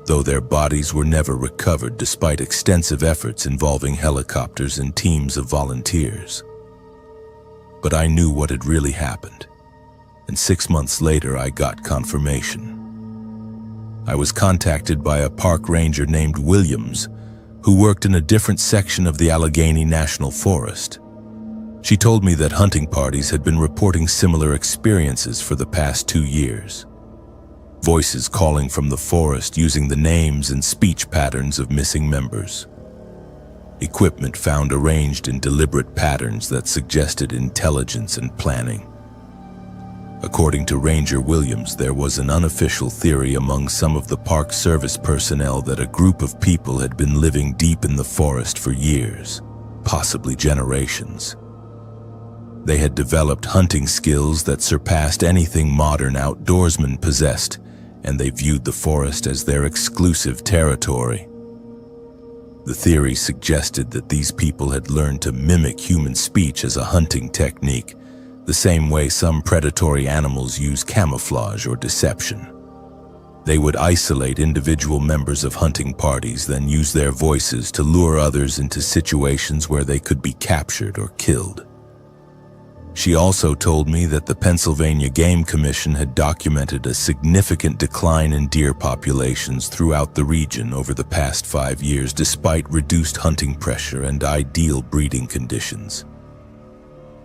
though their bodies were never recovered despite extensive efforts involving helicopters and teams of volunteers. But I knew what had really happened, and 6 months later I got confirmation. I was contacted by a park ranger named Williams, who worked in a different section of the Allegheny National Forest. She told me that hunting parties had been reporting similar experiences for the past 2 years. Voices calling from the forest using the names and speech patterns of missing members. Equipment found arranged in deliberate patterns that suggested intelligence and planning. According to Ranger Williams, there was an unofficial theory among some of the Park Service personnel that a group of people had been living deep in the forest for years, possibly generations. They had developed hunting skills that surpassed anything modern outdoorsmen possessed, and they viewed the forest as their exclusive territory. The theory suggested that these people had learned to mimic human speech as a hunting technique, the same way some predatory animals use camouflage or deception. They would isolate individual members of hunting parties, then use their voices to lure others into situations where they could be captured or killed. She also told me that the Pennsylvania Game Commission had documented a significant decline in deer populations throughout the region over the past 5 years, despite reduced hunting pressure and ideal breeding conditions.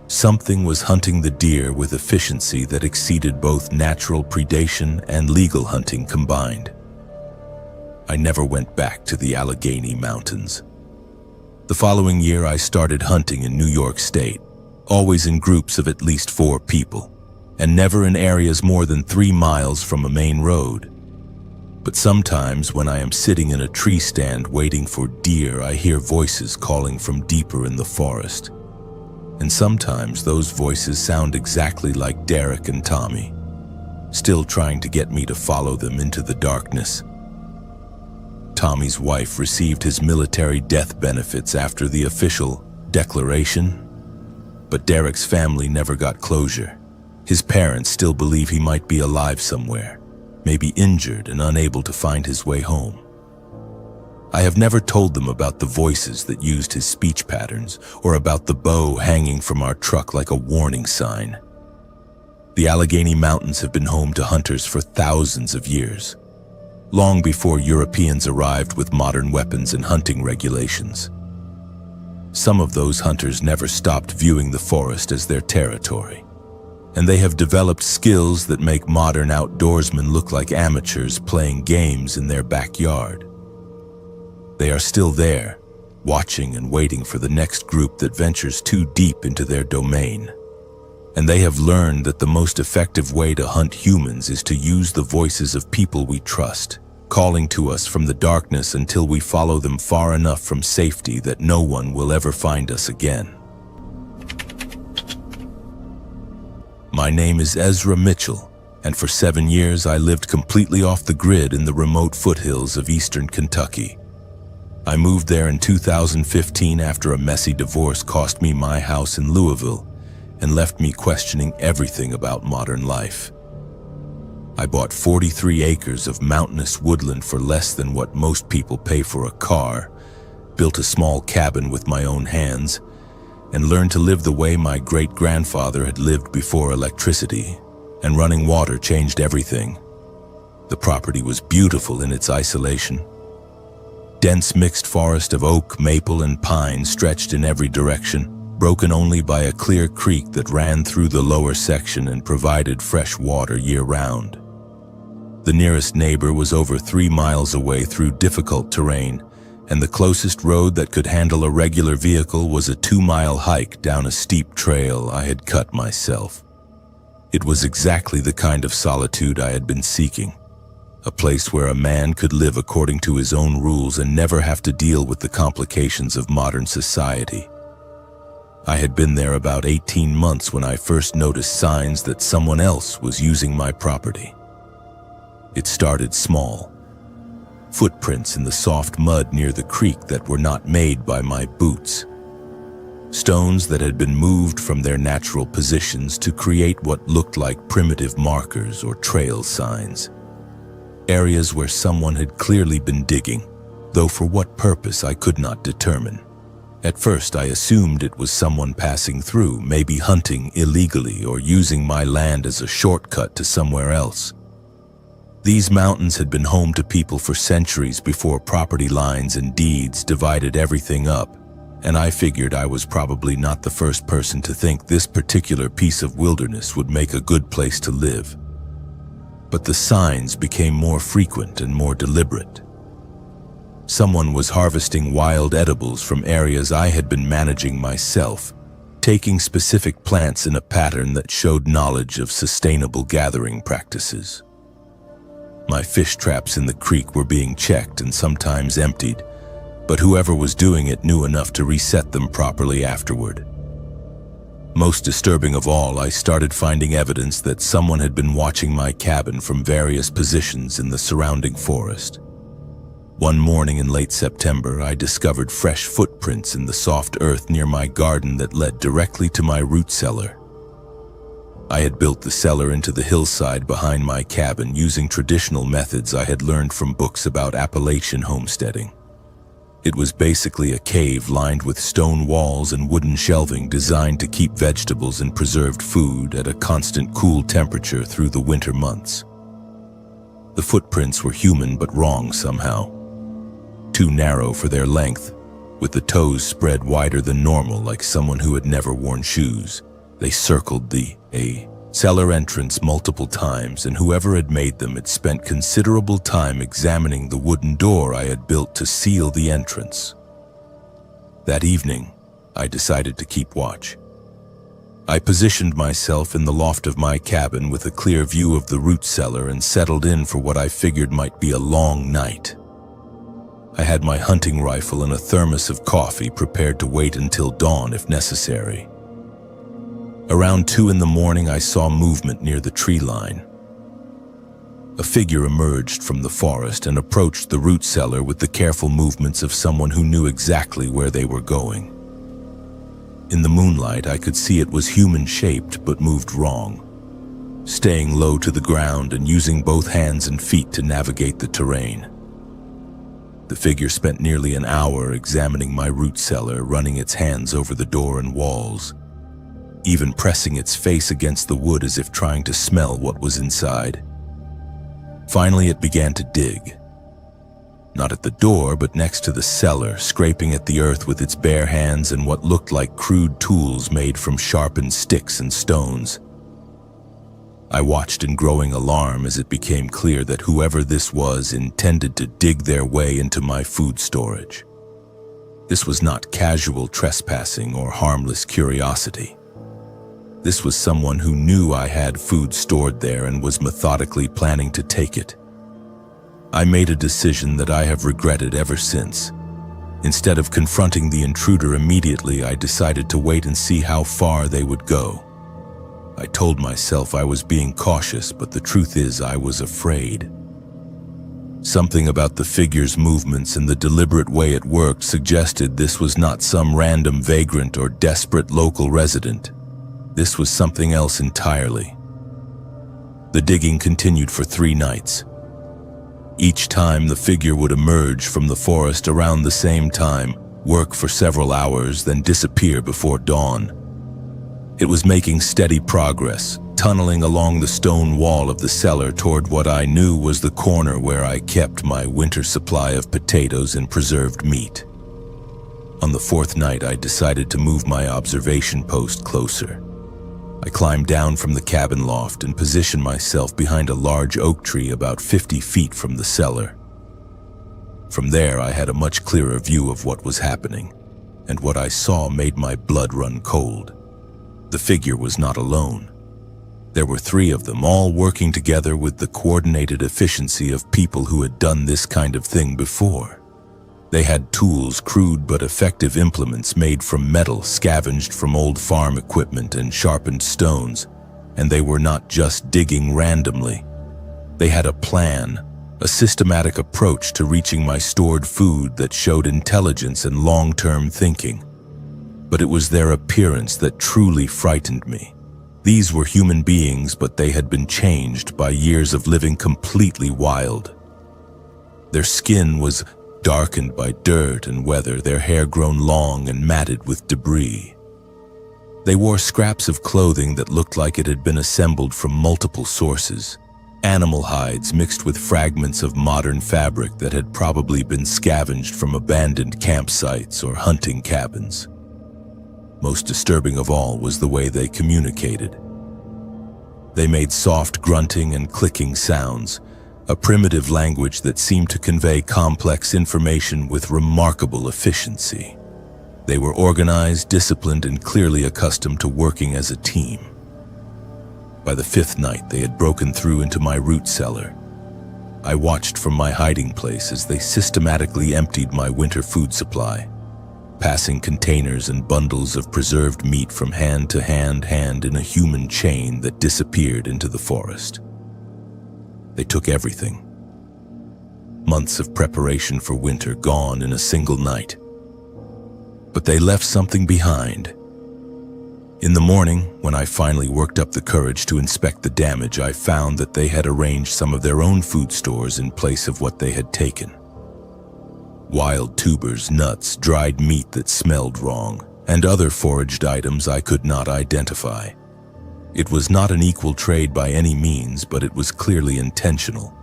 Something was hunting the deer with efficiency that exceeded both natural predation and legal hunting combined. I never went back to the Allegheny Mountains. The following year, I started hunting in New York State, always in groups of at least 4 people, and never in areas more than 3 miles from a main road. But sometimes when I am sitting in a tree stand waiting for deer, I hear voices calling from deeper in the forest. And sometimes those voices sound exactly like Derek and Tommy, still trying to get me to follow them into the darkness. Tommy's wife received his military death benefits after the official declaration, but Derek's family never got closure. His parents still believe he might be alive somewhere, maybe injured and unable to find his way home. I have never told them about the voices that used his speech patterns or about the bow hanging from our truck like a warning sign. The Allegheny Mountains have been home to hunters for thousands of years, long before Europeans arrived with modern weapons and hunting regulations. Some of those hunters never stopped viewing the forest as their territory, and they have developed skills that make modern outdoorsmen look like amateurs playing games in their backyard. They are still there, watching and waiting for the next group that ventures too deep into their domain. And they have learned that the most effective way to hunt humans is to use the voices of people we trust, calling to us from the darkness until we follow them far enough from safety that no one will ever find us again. My name is Ezra Mitchell, and for 7 years I lived completely off the grid in the remote foothills of eastern Kentucky. I moved there in 2015 after a messy divorce cost me my house in Louisville and left me questioning everything about modern life. I bought 43 acres of mountainous woodland for less than what most people pay for a car, built a small cabin with my own hands, and learned to live the way my great-grandfather had lived before electricity, and running water changed everything. The property was beautiful in its isolation. Dense mixed forest of oak, maple, and pine stretched in every direction, broken only by a clear creek that ran through the lower section and provided fresh water year-round. The nearest neighbor was over 3 miles away through difficult terrain, and the closest road that could handle a regular vehicle was a 2-mile hike down a steep trail I had cut myself. It was exactly the kind of solitude I had been seeking. A place where a man could live according to his own rules and never have to deal with the complications of modern society. I had been there about 18 months when I first noticed signs that someone else was using my property. It started small. Footprints in the soft mud near the creek that were not made by my boots. Stones that had been moved from their natural positions to create what looked like primitive markers or trail signs. areas where someone had clearly been digging, though for what purpose I could not determine. At first I assumed it was someone passing through, maybe hunting illegally or using my land as a shortcut to somewhere else. These mountains had been home to people for centuries before property lines and deeds divided everything up, and I figured I was probably not the first person to think this particular piece of wilderness would make a good place to live. But the signs became more frequent and more deliberate. Someone was harvesting wild edibles from areas I had been managing myself, taking specific plants in a pattern that showed knowledge of sustainable gathering practices. My fish traps in the creek were being checked and sometimes emptied, but whoever was doing it knew enough to reset them properly afterward. Most disturbing of all, I started finding evidence that someone had been watching my cabin from various positions in the surrounding forest. One morning in late September, I discovered fresh footprints in the soft earth near my garden that led directly to my root cellar. I had built the cellar into the hillside behind my cabin using traditional methods I had learned from books about Appalachian homesteading. It was basically a cave lined with stone walls and wooden shelving designed to keep vegetables and preserved food at a constant cool temperature through the winter months. The footprints were human but wrong somehow. Too narrow for their length, with the toes spread wider than normal like someone who had never worn shoes. They circled the cellar entrance multiple times, and whoever had made them had spent considerable time examining the wooden door I had built to seal the entrance. That evening, I decided to keep watch. I positioned myself in the loft of my cabin with a clear view of the root cellar and settled in for what I figured might be a long night. I had my hunting rifle and a thermos of coffee prepared to wait until dawn if necessary. Around 2 in the morning, I saw movement near the tree line. A figure emerged from the forest and approached the root cellar with the careful movements of someone who knew exactly where they were going. In the moonlight, I could see it was human-shaped but moved wrong, staying low to the ground and using both hands and feet to navigate the terrain. The figure spent nearly an hour examining my root cellar, running its hands over the door and walls, even pressing its face against the wood as if trying to smell what was inside. Finally, it began to dig. Not at the door, but next to the cellar, scraping at the earth with its bare hands and what looked like crude tools made from sharpened sticks and stones. I watched in growing alarm as it became clear that whoever this was intended to dig their way into my food storage. This was not casual trespassing or harmless curiosity. This was someone who knew I had food stored there and was methodically planning to take it. I made a decision that I have regretted ever since. Instead of confronting the intruder immediately, I decided to wait and see how far they would go. I told myself I was being cautious, but the truth is I was afraid. Something about the figure's movements and the deliberate way it worked suggested this was not some random vagrant or desperate local resident. This was something else entirely. The digging continued for 3 nights. Each time the figure would emerge from the forest around the same time, work for several hours, then disappear before dawn. It was making steady progress, tunneling along the stone wall of the cellar toward what I knew was the corner where I kept my winter supply of potatoes and preserved meat. On the 4th night, I decided to move my observation post closer. I climbed down from the cabin loft and positioned myself behind a large oak tree about 50 feet from the cellar. From there, I had a much clearer view of what was happening, and what I saw made my blood run cold. The figure was not alone. There were 3 of them, all working together with the coordinated efficiency of people who had done this kind of thing before. They had tools, crude but effective implements made from metal scavenged from old farm equipment and sharpened stones, and they were not just digging randomly. They had a plan, a systematic approach to reaching my stored food that showed intelligence and long-term thinking. But it was their appearance that truly frightened me. These were human beings, but they had been changed by years of living completely wild. Their skin was darkened by dirt and weather, their hair grown long and matted with debris. They wore scraps of clothing that looked like it had been assembled from multiple sources, animal hides mixed with fragments of modern fabric that had probably been scavenged from abandoned campsites or hunting cabins. Most disturbing of all was the way they communicated. They made soft grunting and clicking sounds, a primitive language that seemed to convey complex information with remarkable efficiency. They were organized, disciplined, and clearly accustomed to working as a team. By the fifth night, they had broken through into my root cellar. I watched from my hiding place as they systematically emptied my winter food supply, passing containers and bundles of preserved meat from hand to hand in a human chain that disappeared into the forest. They took everything. Months of preparation for winter gone in a single night. But they left something behind. In the morning, when I finally worked up the courage to inspect the damage, I found that they had arranged some of their own food stores in place of what they had taken. Wild tubers, nuts, dried meat that smelled wrong, and other foraged items I could not identify. It was not an equal trade by any means, but it was clearly intentional.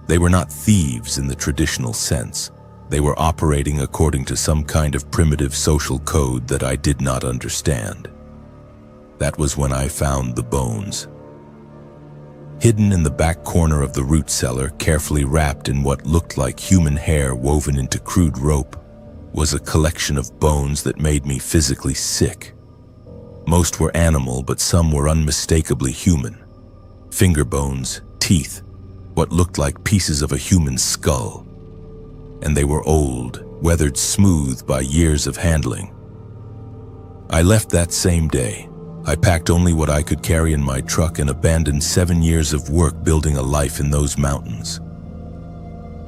They were not thieves in the traditional sense. They were operating according to some kind of primitive social code that I did not understand. That was when I found the bones. Hidden in the back corner of the root cellar, carefully wrapped in what looked like human hair woven into crude rope, was a collection of bones that made me physically sick. Most were animal, but some were unmistakably human. Finger bones, teeth, what looked like pieces of a human skull. And they were old, weathered smooth by years of handling. I left that same day. I packed only what I could carry in my truck and abandoned 7 years of work building a life in those mountains.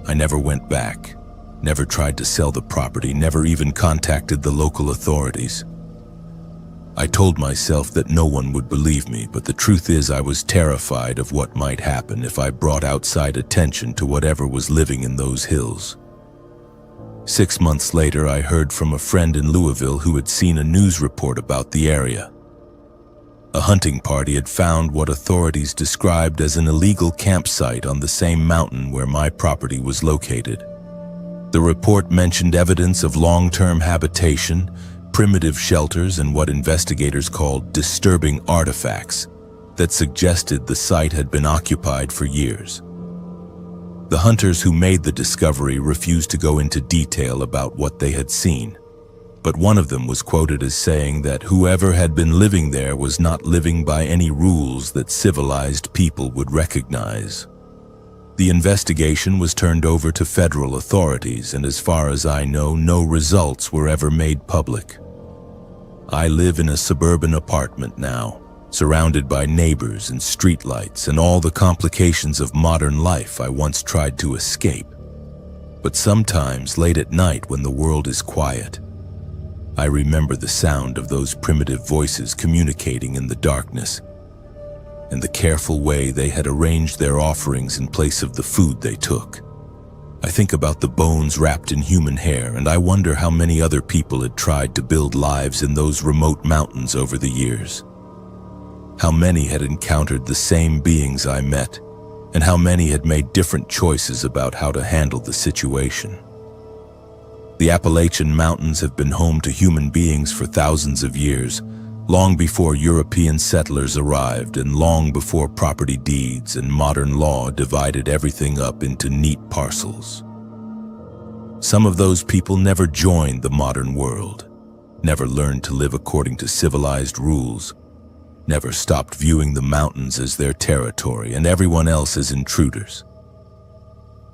I never went back, never tried to sell the property, never even contacted the local authorities. I told myself that no one would believe me, but the truth is I was terrified of what might happen if I brought outside attention to whatever was living in those hills. 6 months later, I heard from a friend in Louisville who had seen a news report about the area. A hunting party had found what authorities described as an illegal campsite on the same mountain where my property was located. The report mentioned evidence of long-term habitation, primitive shelters, and what investigators called disturbing artifacts that suggested the site had been occupied for years. The hunters who made the discovery refused to go into detail about what they had seen, but one of them was quoted as saying that whoever had been living there was not living by any rules that civilized people would recognize. The investigation was turned over to federal authorities, and as far as I know, no results were ever made public. I live in a suburban apartment now, surrounded by neighbors and streetlights and all the complications of modern life I once tried to escape. But sometimes, late at night when the world is quiet, I remember the sound of those primitive voices communicating in the darkness, and the careful way they had arranged their offerings in place of the food they took. I think about the bones wrapped in human hair, and I wonder how many other people had tried to build lives in those remote mountains over the years. How many had encountered the same beings I met, and how many had made different choices about how to handle the situation. The Appalachian Mountains have been home to human beings for thousands of years, long before European settlers arrived and long before property deeds and modern law divided everything up into neat parcels. Some of those people never joined the modern world, never learned to live according to civilized rules, never stopped viewing the mountains as their territory and everyone else as intruders.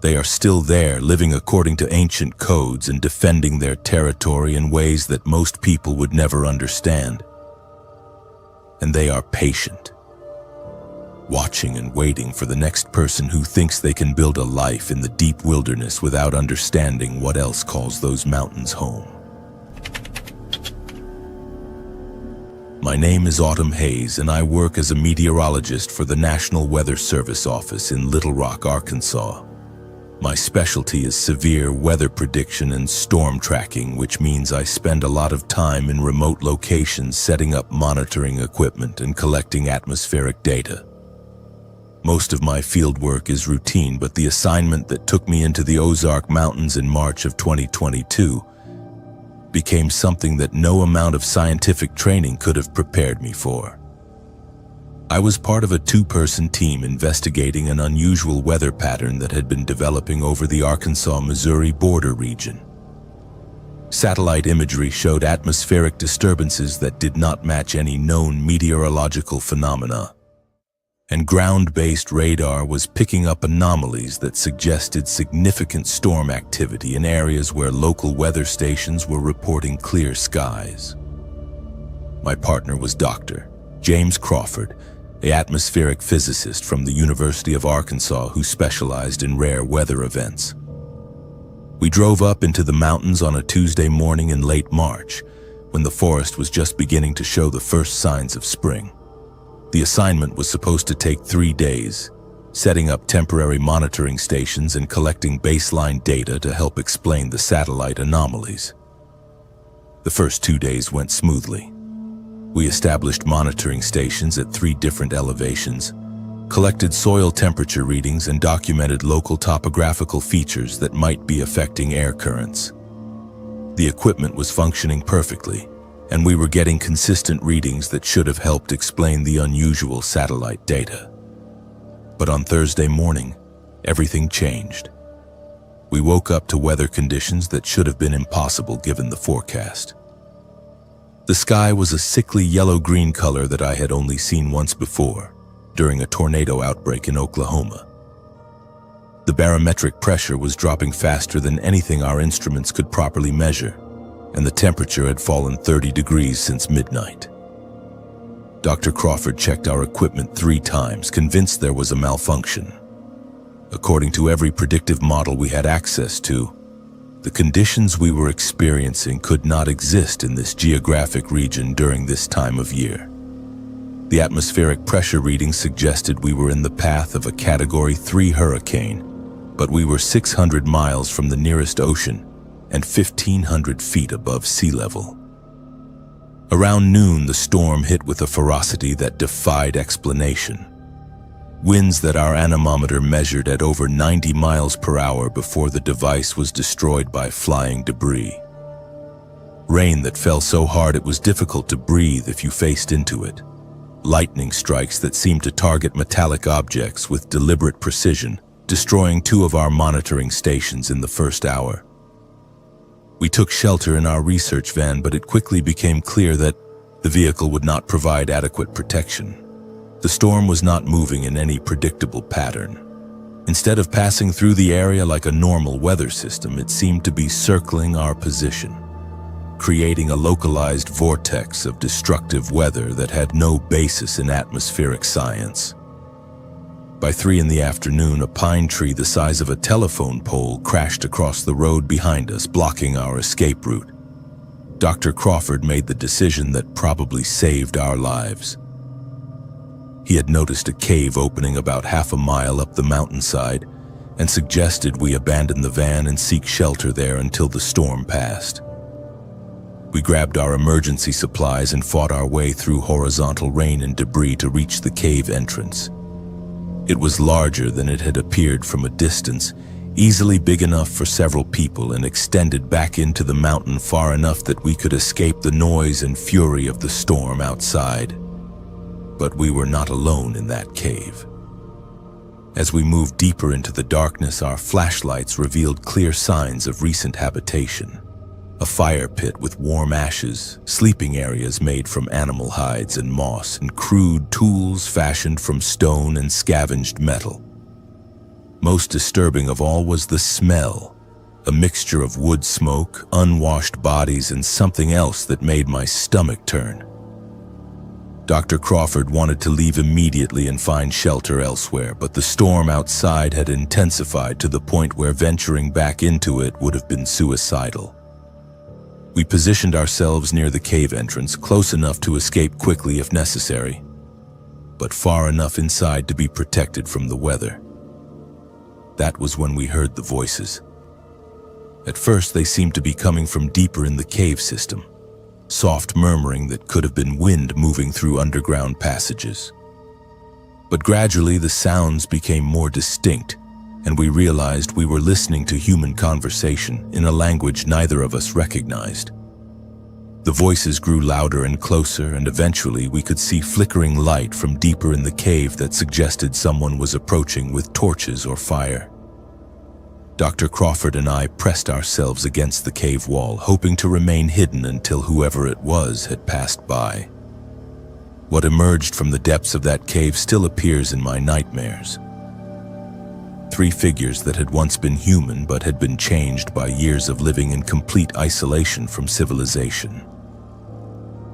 They are still there, living according to ancient codes and defending their territory in ways that most people would never understand. And they are patient, watching and waiting for the next person who thinks they can build a life in the deep wilderness without understanding what else calls those mountains home. My name is Autumn Hayes, and I work as a meteorologist for the National Weather Service office in Little Rock, Arkansas. My specialty is severe weather prediction and storm tracking, which means I spend a lot of time in remote locations setting up monitoring equipment and collecting atmospheric data. Most of my field work is routine, but the assignment that took me into the Ozark Mountains in March of 2022 became something that no amount of scientific training could have prepared me for. I was part of a two-person team investigating an unusual weather pattern that had been developing over the Arkansas-Missouri border region. Satellite imagery showed atmospheric disturbances that did not match any known meteorological phenomena, and ground-based radar was picking up anomalies that suggested significant storm activity in areas where local weather stations were reporting clear skies. My partner was Dr. James Crawford, an atmospheric physicist from the University of Arkansas who specialized in rare weather events. We drove up into the mountains on a Tuesday morning in late March, when the forest was just beginning to show the first signs of spring. The assignment was supposed to take 3 days, setting up temporary monitoring stations and collecting baseline data to help explain the satellite anomalies. The first 2 days went smoothly. We established monitoring stations at 3 different elevations, collected soil temperature readings, and documented local topographical features that might be affecting air currents. The equipment was functioning perfectly, and we were getting consistent readings that should have helped explain the unusual satellite data. But on Thursday morning, everything changed. We woke up to weather conditions that should have been impossible given the forecast. The sky was a sickly yellow-green color that I had only seen once before, during a tornado outbreak in Oklahoma. The barometric pressure was dropping faster than anything our instruments could properly measure, and the temperature had fallen 30 degrees since midnight. Dr. Crawford checked our equipment 3 times, convinced there was a malfunction. According to every predictive model we had access to, the conditions we were experiencing could not exist in this geographic region during this time of year. The atmospheric pressure readings suggested we were in the path of a Category 3 hurricane, but we were 600 miles from the nearest ocean and 1,500 feet above sea level. Around noon, the storm hit with a ferocity that defied explanation. Winds that our anemometer measured at over 90 miles per hour before the device was destroyed by flying debris. Rain that fell so hard it was difficult to breathe if you faced into it. Lightning strikes that seemed to target metallic objects with deliberate precision, destroying 2 of our monitoring stations in the first hour. We took shelter in our research van, but it quickly became clear that the vehicle would not provide adequate protection. The storm was not moving in any predictable pattern. Instead of passing through the area like a normal weather system, it seemed to be circling our position, creating a localized vortex of destructive weather that had no basis in atmospheric science. By 3 in the afternoon, a pine tree the size of a telephone pole crashed across the road behind us, blocking our escape route. Dr. Crawford made the decision that probably saved our lives. He had noticed a cave opening about half a mile up the mountainside and suggested we abandon the van and seek shelter there until the storm passed. We grabbed our emergency supplies and fought our way through horizontal rain and debris to reach the cave entrance. It was larger than it had appeared from a distance, easily big enough for several people, and extended back into the mountain far enough that we could escape the noise and fury of the storm outside. But we were not alone in that cave. As we moved deeper into the darkness, our flashlights revealed clear signs of recent habitation. A fire pit with warm ashes, sleeping areas made from animal hides and moss, and crude tools fashioned from stone and scavenged metal. Most disturbing of all was the smell, a mixture of wood smoke, unwashed bodies, and something else that made my stomach turn. Dr. Crawford wanted to leave immediately and find shelter elsewhere, but the storm outside had intensified to the point where venturing back into it would have been suicidal. We positioned ourselves near the cave entrance, close enough to escape quickly if necessary, but far enough inside to be protected from the weather. That was when we heard the voices. At first, they seemed to be coming from deeper in the cave system, soft murmuring that could have been wind moving through underground passages. But gradually, the sounds became more distinct, and we realized we were listening to human conversation in a language neither of us recognized. The voices grew louder and closer, and eventually we could see flickering light from deeper in the cave that suggested someone was approaching with torches or fire. Dr. Crawford and I pressed ourselves against the cave wall, hoping to remain hidden until whoever it was had passed by. What emerged from the depths of that cave still appears in my nightmares. 3 figures that had once been human but had been changed by years of living in complete isolation from civilization.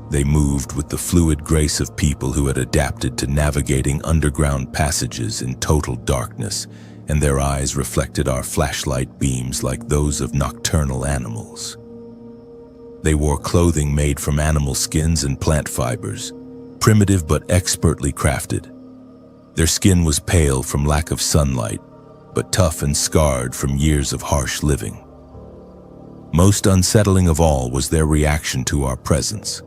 They moved with the fluid grace of people who had adapted to navigating underground passages in total darkness, and their eyes reflected our flashlight beams like those of nocturnal animals. They wore clothing made from animal skins and plant fibers, primitive but expertly crafted. Their skin was pale from lack of sunlight, but tough and scarred from years of harsh living. Most unsettling of all was their reaction to our presence.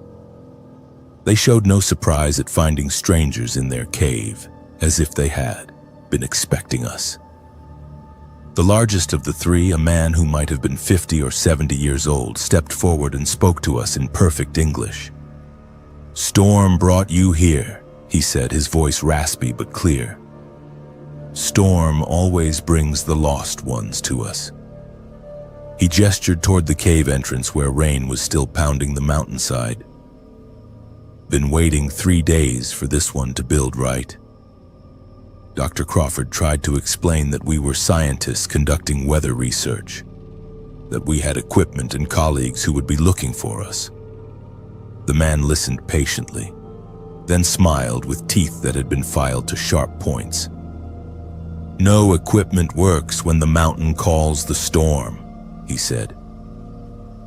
They showed no surprise at finding strangers in their cave, as if they had been expecting us. The largest of the 3, a man who might have been 50 or 70 years old, stepped forward and spoke to us in perfect English. "Storm brought you here," he said, his voice raspy but clear. "Storm always brings the lost ones to us." He gestured toward the cave entrance where rain was still pounding the mountainside. "Been waiting 3 days for this one to build, right?" Dr. Crawford tried to explain that we were scientists conducting weather research, that we had equipment and colleagues who would be looking for us. The man listened patiently, then smiled with teeth that had been filed to sharp points. "No equipment works when the mountain calls the storm," he said.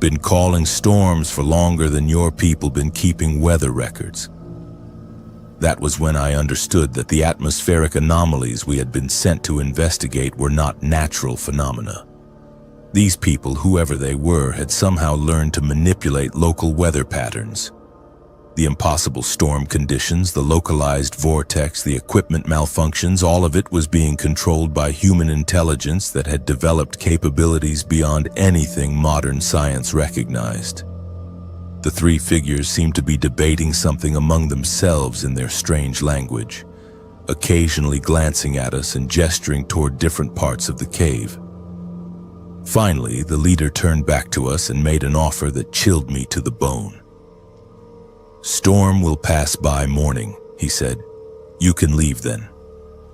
"Been calling storms for longer than your people been keeping weather records." That was when I understood that the atmospheric anomalies we had been sent to investigate were not natural phenomena. These people, whoever they were, had somehow learned to manipulate local weather patterns. The impossible storm conditions, the localized vortex, the equipment malfunctions, all of it was being controlled by human intelligence that had developed capabilities beyond anything modern science recognized. The 3 figures seemed to be debating something among themselves in their strange language, occasionally glancing at us and gesturing toward different parts of the cave. Finally, the leader turned back to us and made an offer that chilled me to the bone. "Storm will pass by morning," he said. "You can leave then.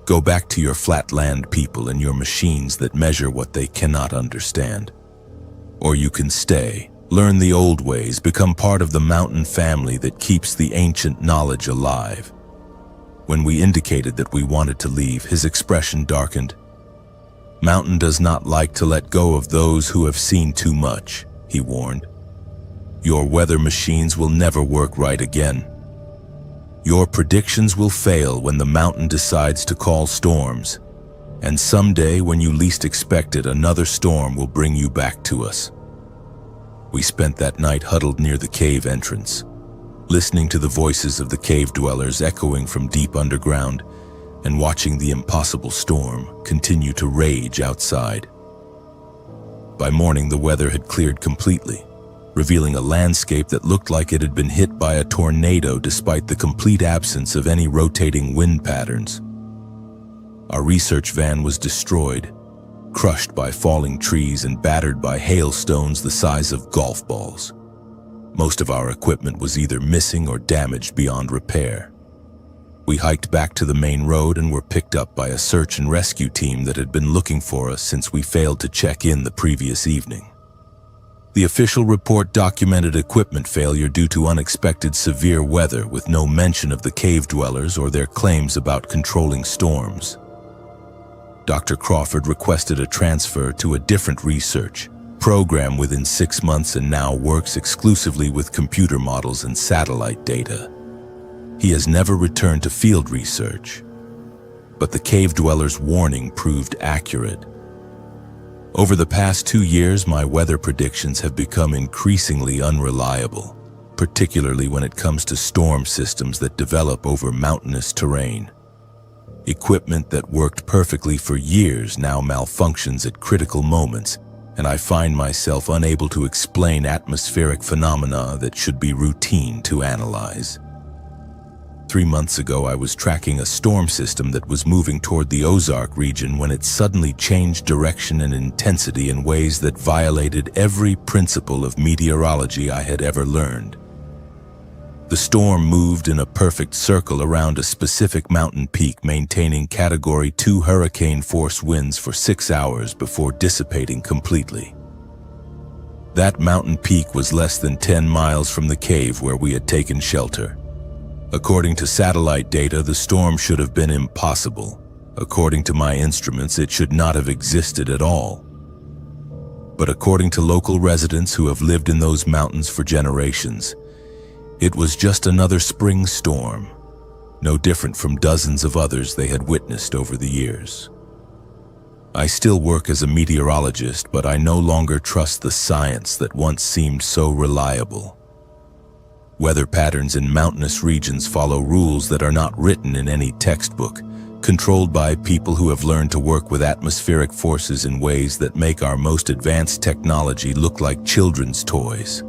Go back to your flatland people and your machines that measure what they cannot understand. Or you can stay, learn the old ways, become part of the mountain family that keeps the ancient knowledge alive." When we indicated that we wanted to leave, his expression darkened. "Mountain does not like to let go of those who have seen too much," he warned. "Your weather machines will never work right again. Your predictions will fail when the mountain decides to call storms, and someday when you least expect it, another storm will bring you back to us." We spent that night huddled near the cave entrance, listening to the voices of the cave dwellers echoing from deep underground and watching the impossible storm continue to rage outside. By morning, the weather had cleared completely, revealing a landscape that looked like it had been hit by a tornado despite the complete absence of any rotating wind patterns. Our research van was destroyed, crushed by falling trees and battered by hailstones the size of golf balls. Most of our equipment was either missing or damaged beyond repair. We hiked back to the main road and were picked up by a search and rescue team that had been looking for us since we failed to check in the previous evening. The official report documented equipment failure due to unexpected severe weather, with no mention of the cave dwellers or their claims about controlling storms. Dr. Crawford requested a transfer to a different research program within 6 months and now works exclusively with computer models and satellite data. He has never returned to field research. but the cave dwellers' warning proved accurate. Over the past 2 years, my weather predictions have become increasingly unreliable, particularly when it comes to storm systems that develop over mountainous terrain. Equipment that worked perfectly for years now malfunctions at critical moments, and I find myself unable to explain atmospheric phenomena that should be routine to analyze. 3 months ago, I was tracking a storm system that was moving toward the Ozark region when it suddenly changed direction and intensity in ways that violated every principle of meteorology I had ever learned. The storm moved in a perfect circle around a specific mountain peak, maintaining Category 2 hurricane force winds for 6 hours before dissipating completely. That mountain peak was less than 10 miles from the cave where we had taken shelter. According to satellite data, the storm should have been impossible. According to my instruments, it should not have existed at all. But according to local residents who have lived in those mountains for generations, it was just another spring storm, no different from dozens of others they had witnessed over the years. I still work as a meteorologist, but I no longer trust the science that once seemed so reliable. Weather patterns in mountainous regions follow rules that are not written in any textbook, controlled by people who have learned to work with atmospheric forces in ways that make our most advanced technology look like children's toys.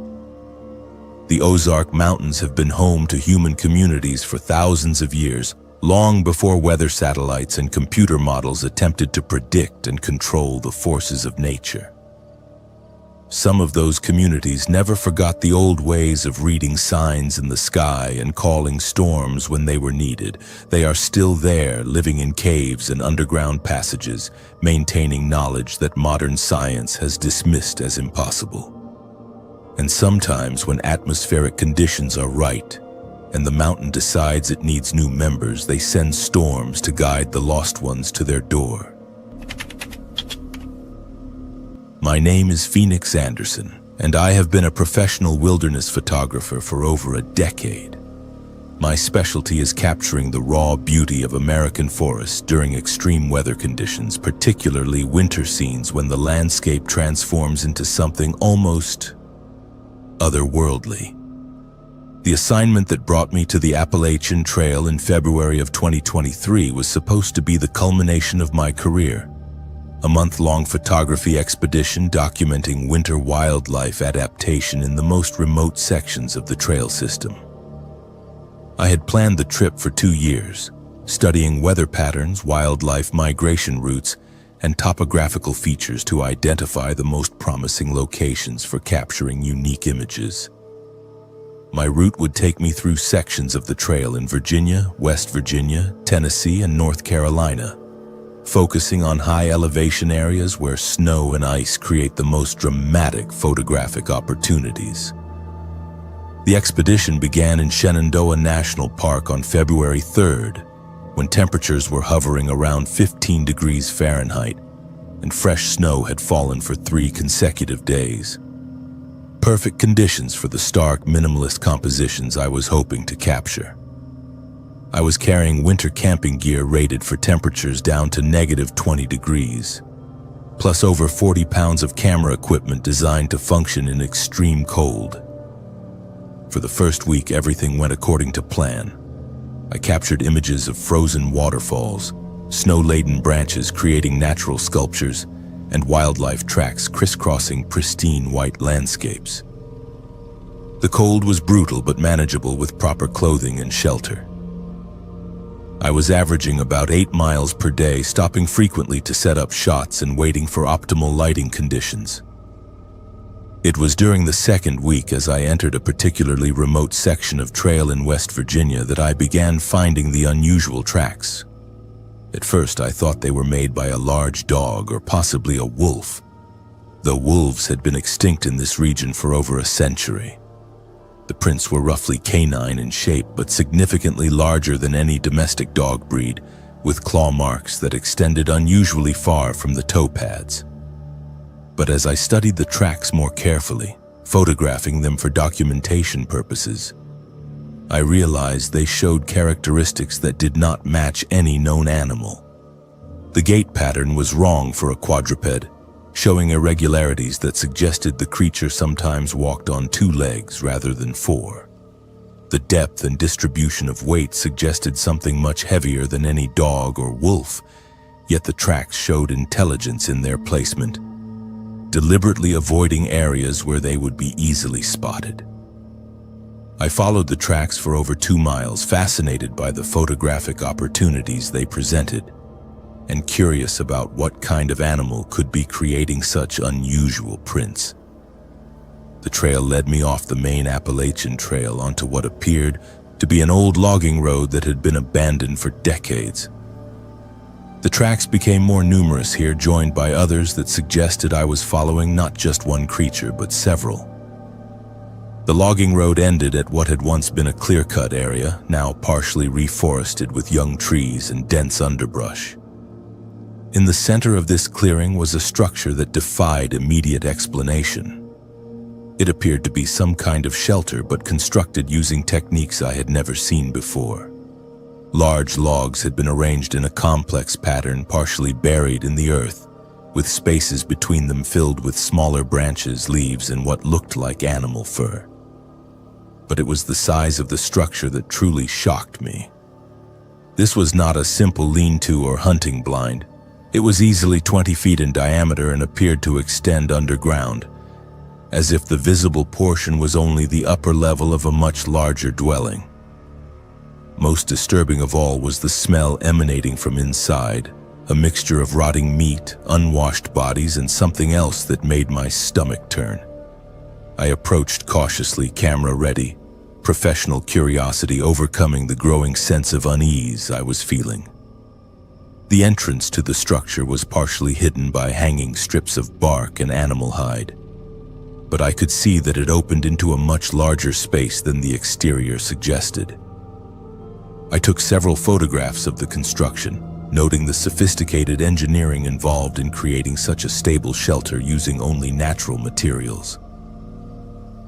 The Ozark Mountains have been home to human communities for thousands of years, long before weather satellites and computer models attempted to predict and control the forces of nature. Some of those communities never forgot the old ways of reading signs in the sky and calling storms when they were needed. They are still there, living in caves and underground passages, maintaining knowledge that modern science has dismissed as impossible. And sometimes when atmospheric conditions are right, and the mountain decides it needs new members, they send storms to guide the lost ones to their door. My name is Phoenix Anderson, and I have been a professional wilderness photographer for over a decade. My specialty is capturing the raw beauty of American forests during extreme weather conditions, particularly winter scenes when the landscape transforms into something almost otherworldly. The assignment that brought me to the Appalachian Trail in February of 2023 was supposed to be the culmination of my career. A month-long photography expedition documenting winter wildlife adaptation in the most remote sections of the trail system. I had planned the trip for 2 years, studying weather patterns, wildlife migration routes, and topographical features to identify the most promising locations for capturing unique images. My route would take me through sections of the trail in Virginia, West Virginia, Tennessee, and North Carolina, focusing on high elevation areas where snow and ice create the most dramatic photographic opportunities. The expedition began in Shenandoah National Park on February 3rd, when temperatures were hovering around 15 degrees Fahrenheit and fresh snow had fallen for 3 consecutive days. Perfect conditions for the stark, minimalist compositions I was hoping to capture. I was carrying winter camping gear rated for temperatures down to -20 degrees, plus over 40 pounds of camera equipment designed to function in extreme cold. For the first week, everything went according to plan. I captured images of frozen waterfalls, snow-laden branches creating natural sculptures, and wildlife tracks crisscrossing pristine white landscapes. The cold was brutal but manageable with proper clothing and shelter. I was averaging about 8 miles per day, stopping frequently to set up shots and waiting for optimal lighting conditions. It was during the second week, as I entered a particularly remote section of trail in West Virginia, that I began finding the unusual tracks. At first, I thought they were made by a large dog or possibly a wolf, though wolves had been extinct in this region for over a century. The prints were roughly canine in shape, but significantly larger than any domestic dog breed, with claw marks that extended unusually far from the toe pads. But as I studied the tracks more carefully, photographing them for documentation purposes, I realized they showed characteristics that did not match any known animal. The gait pattern was wrong for a quadruped, showing irregularities that suggested the creature sometimes walked on 2 legs rather than 4. The depth and distribution of weight suggested something much heavier than any dog or wolf, yet the tracks showed intelligence in their placement, deliberately avoiding areas where they would be easily spotted. I followed the tracks for over 2 miles, fascinated by the photographic opportunities they presented, and curious about what kind of animal could be creating such unusual prints. The trail led me off the main Appalachian Trail onto what appeared to be an old logging road that had been abandoned for decades. The tracks became more numerous here, joined by others that suggested I was following not just one creature, but several. The logging road ended at what had once been a clear-cut area, now partially reforested with young trees and dense underbrush. In the center of this clearing was a structure that defied immediate explanation. It appeared to be some kind of shelter, but constructed using techniques I had never seen before. Large logs had been arranged in a complex pattern, partially buried in the earth, with spaces between them filled with smaller branches, leaves, and what looked like animal fur. But it was the size of the structure that truly shocked me. This was not a simple lean-to or hunting blind. It was easily 20 feet in diameter and appeared to extend underground, as if the visible portion was only the upper level of a much larger dwelling. Most disturbing of all was the smell emanating from inside, a mixture of rotting meat, unwashed bodies, and something else that made my stomach turn. I approached cautiously, camera ready, professional curiosity overcoming the growing sense of unease I was feeling. The entrance to the structure was partially hidden by hanging strips of bark and animal hide, but I could see that it opened into a much larger space than the exterior suggested. I took several photographs of the construction, noting the sophisticated engineering involved in creating such a stable shelter using only natural materials.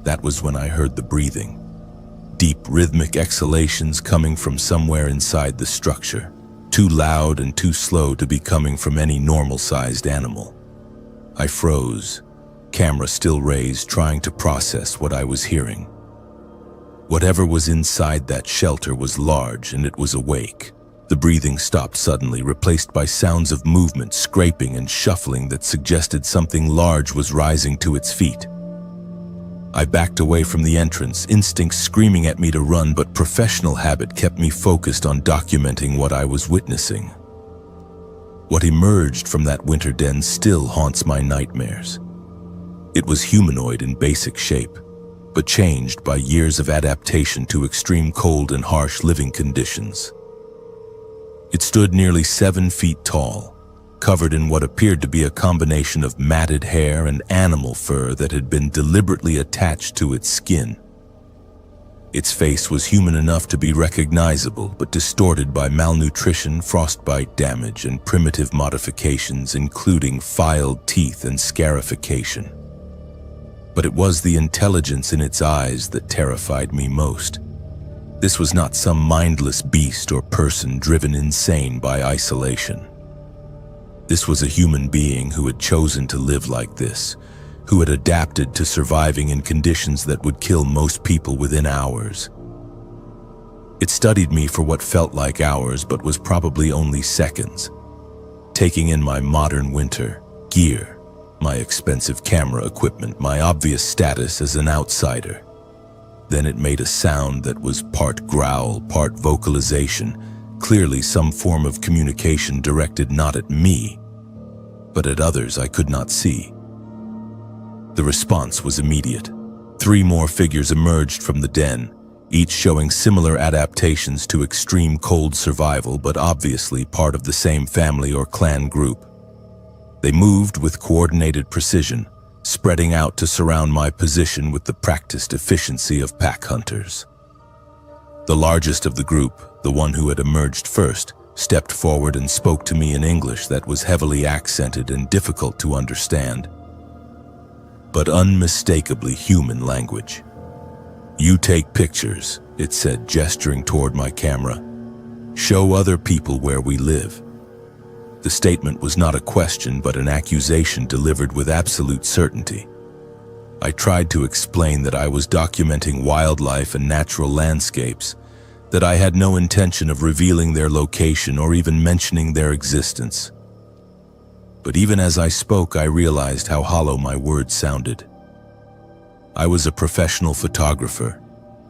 That was when I heard the breathing, deep rhythmic exhalations coming from somewhere inside the structure, too loud and too slow to be coming from any normal-sized animal. I froze, camera still raised, trying to process what I was hearing. Whatever was inside that shelter was large, and it was awake. The breathing stopped suddenly, replaced by sounds of movement, scraping and shuffling that suggested something large was rising to its feet. I backed away from the entrance, instincts screaming at me to run, but professional habit kept me focused on documenting what I was witnessing. What emerged from that winter den still haunts my nightmares. It was humanoid in basic shape, but changed by years of adaptation to extreme cold and harsh living conditions. It stood nearly 7 feet tall, covered in what appeared to be a combination of matted hair and animal fur that had been deliberately attached to its skin. Its face was human enough to be recognizable, but distorted by malnutrition, frostbite damage, and primitive modifications, including filed teeth and scarification. But it was the intelligence in its eyes that terrified me most. This was not some mindless beast or person driven insane by isolation. This was a human being who had chosen to live like this, who had adapted to surviving in conditions that would kill most people within hours. It studied me for what felt like hours, but was probably only seconds, taking in my modern winter gear, my expensive camera equipment, my obvious status as an outsider. Then it made a sound that was part growl, part vocalization, clearly some form of communication directed not at me, but at others I could not see. The response was immediate. 3 more figures emerged from the den, each showing similar adaptations to extreme cold survival, but obviously part of the same family or clan group. They moved with coordinated precision, spreading out to surround my position with the practiced efficiency of pack hunters. The largest of the group, the one who had emerged first, stepped forward and spoke to me in English that was heavily accented and difficult to understand, but unmistakably human language. "You take pictures, it said, gesturing toward my camera. Show other people where we live. The statement was not a question, but an accusation delivered with absolute certainty. I tried to explain that I was documenting wildlife and natural landscapes, that I had no intention of revealing their location or even mentioning their existence. But even as I spoke, I realized how hollow my words sounded. I was a professional photographer,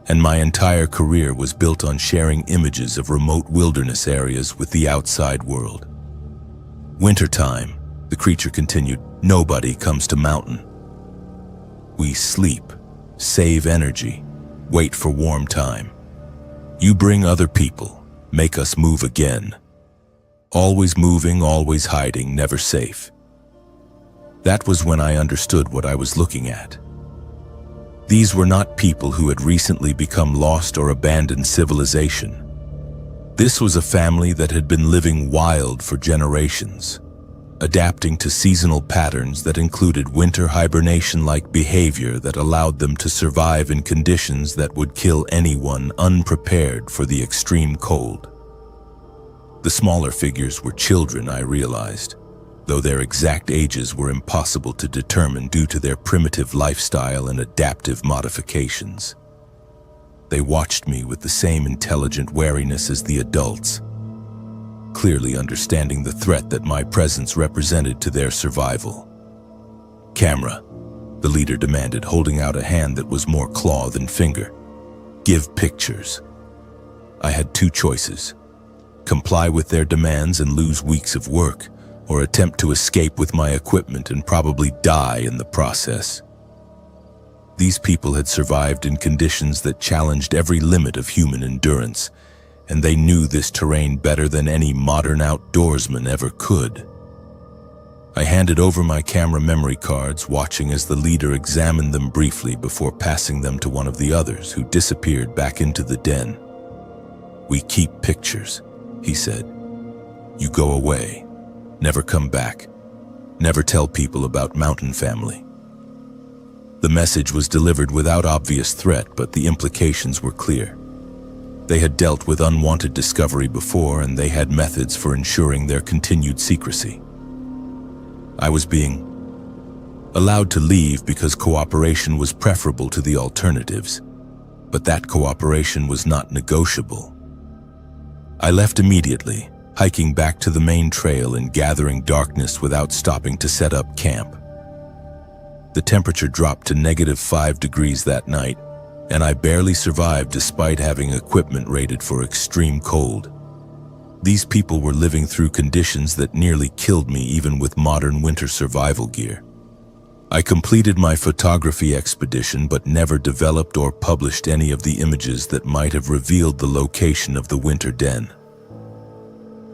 and my entire career was built on sharing images of remote wilderness areas with the outside world. Wintertime, the creature continued, nobody comes to mountain. We sleep, save energy, wait for warm time. You bring other people, make us move again. Always moving, always hiding, never safe. That was when I understood what I was looking at. These were not people who had recently become lost or abandoned civilization. This was a family that had been living wild for generations, adapting to seasonal patterns that included winter hibernation-like behavior that allowed them to survive in conditions that would kill anyone unprepared for the extreme cold. The smaller figures were children, I realized, though their exact ages were impossible to determine due to their primitive lifestyle and adaptive modifications. They watched me with the same intelligent wariness as the adults, clearly understanding the threat that my presence represented to their survival. Camera, the leader demanded, holding out a hand that was more claw than finger. Give pictures. I had two choices: comply with their demands and lose weeks of work, or attempt to escape with my equipment and probably die in the process. These people had survived in conditions that challenged every limit of human endurance, and they knew this terrain better than any modern outdoorsman ever could. I handed over my camera memory cards, watching as the leader examined them briefly before passing them to one of the others, who disappeared back into the den. We keep pictures, he said. You go away. Never come back. Never tell people about Mountain Family. The message was delivered without obvious threat, but the implications were clear. They had dealt with unwanted discovery before, and they had methods for ensuring their continued secrecy. I was being allowed to leave because cooperation was preferable to the alternatives, but that cooperation was not negotiable. I left immediately, hiking back to the main trail and gathering darkness without stopping to set up camp. The temperature dropped to -5 degrees that night, and I barely survived despite having equipment rated for extreme cold. These people were living through conditions that nearly killed me even with modern winter survival gear. I completed my photography expedition but never developed or published any of the images that might have revealed the location of the winter den.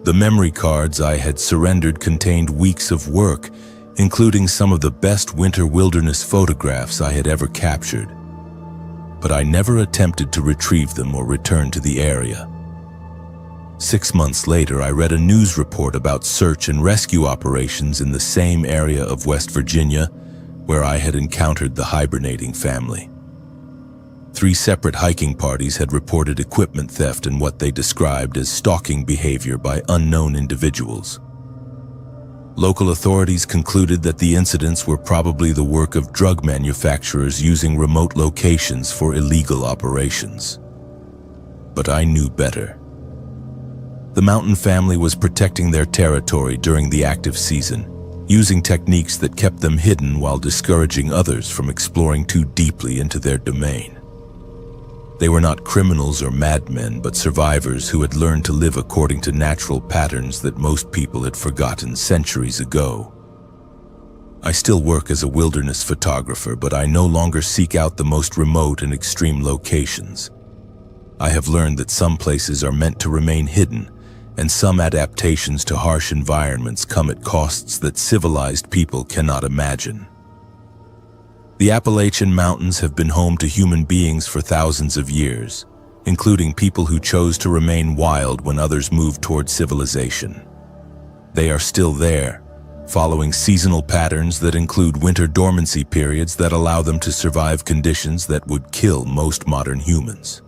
The memory cards I had surrendered contained weeks of work, including some of the best winter wilderness photographs I had ever captured. But I never attempted to retrieve them or return to the area. 6 months later, I read a news report about search and rescue operations in the same area of West Virginia where I had encountered the hibernating family. 3 separate hiking parties had reported equipment theft and what they described as stalking behavior by unknown individuals. Local authorities concluded that the incidents were probably the work of drug manufacturers using remote locations for illegal operations. But I knew better. The Mountain family was protecting their territory during the active season, using techniques that kept them hidden while discouraging others from exploring too deeply into their domain. They were not criminals or madmen, but survivors who had learned to live according to natural patterns that most people had forgotten centuries ago. I still work as a wilderness photographer, but I no longer seek out the most remote and extreme locations. I have learned that some places are meant to remain hidden, and some adaptations to harsh environments come at costs that civilized people cannot imagine. The Appalachian Mountains have been home to human beings for thousands of years, including people who chose to remain wild when others moved toward civilization. They are still there, following seasonal patterns that include winter dormancy periods that allow them to survive conditions that would kill most modern humans.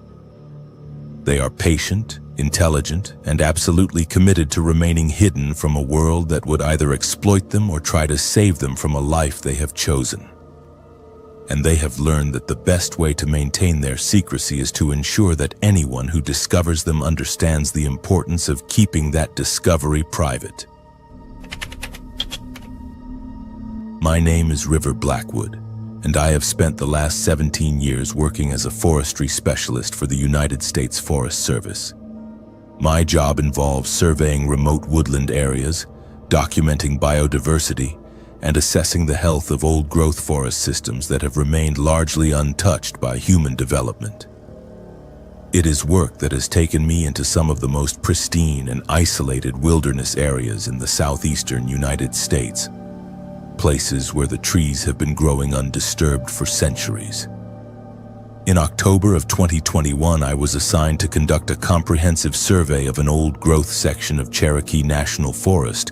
They are patient, intelligent, and absolutely committed to remaining hidden from a world that would either exploit them or try to save them from a life they have chosen. And they have learned that the best way to maintain their secrecy is to ensure that anyone who discovers them understands the importance of keeping that discovery private. My name is River Blackwood, and I have spent the last 17 years working as a forestry specialist for the United States Forest Service. My job involves surveying remote woodland areas, documenting biodiversity, and assessing the health of old-growth forest systems that have remained largely untouched by human development. It is work that has taken me into some of the most pristine and isolated wilderness areas in the southeastern United States, places where the trees have been growing undisturbed for centuries. In October of 2021, I was assigned to conduct a comprehensive survey of an old-growth section of Cherokee National Forest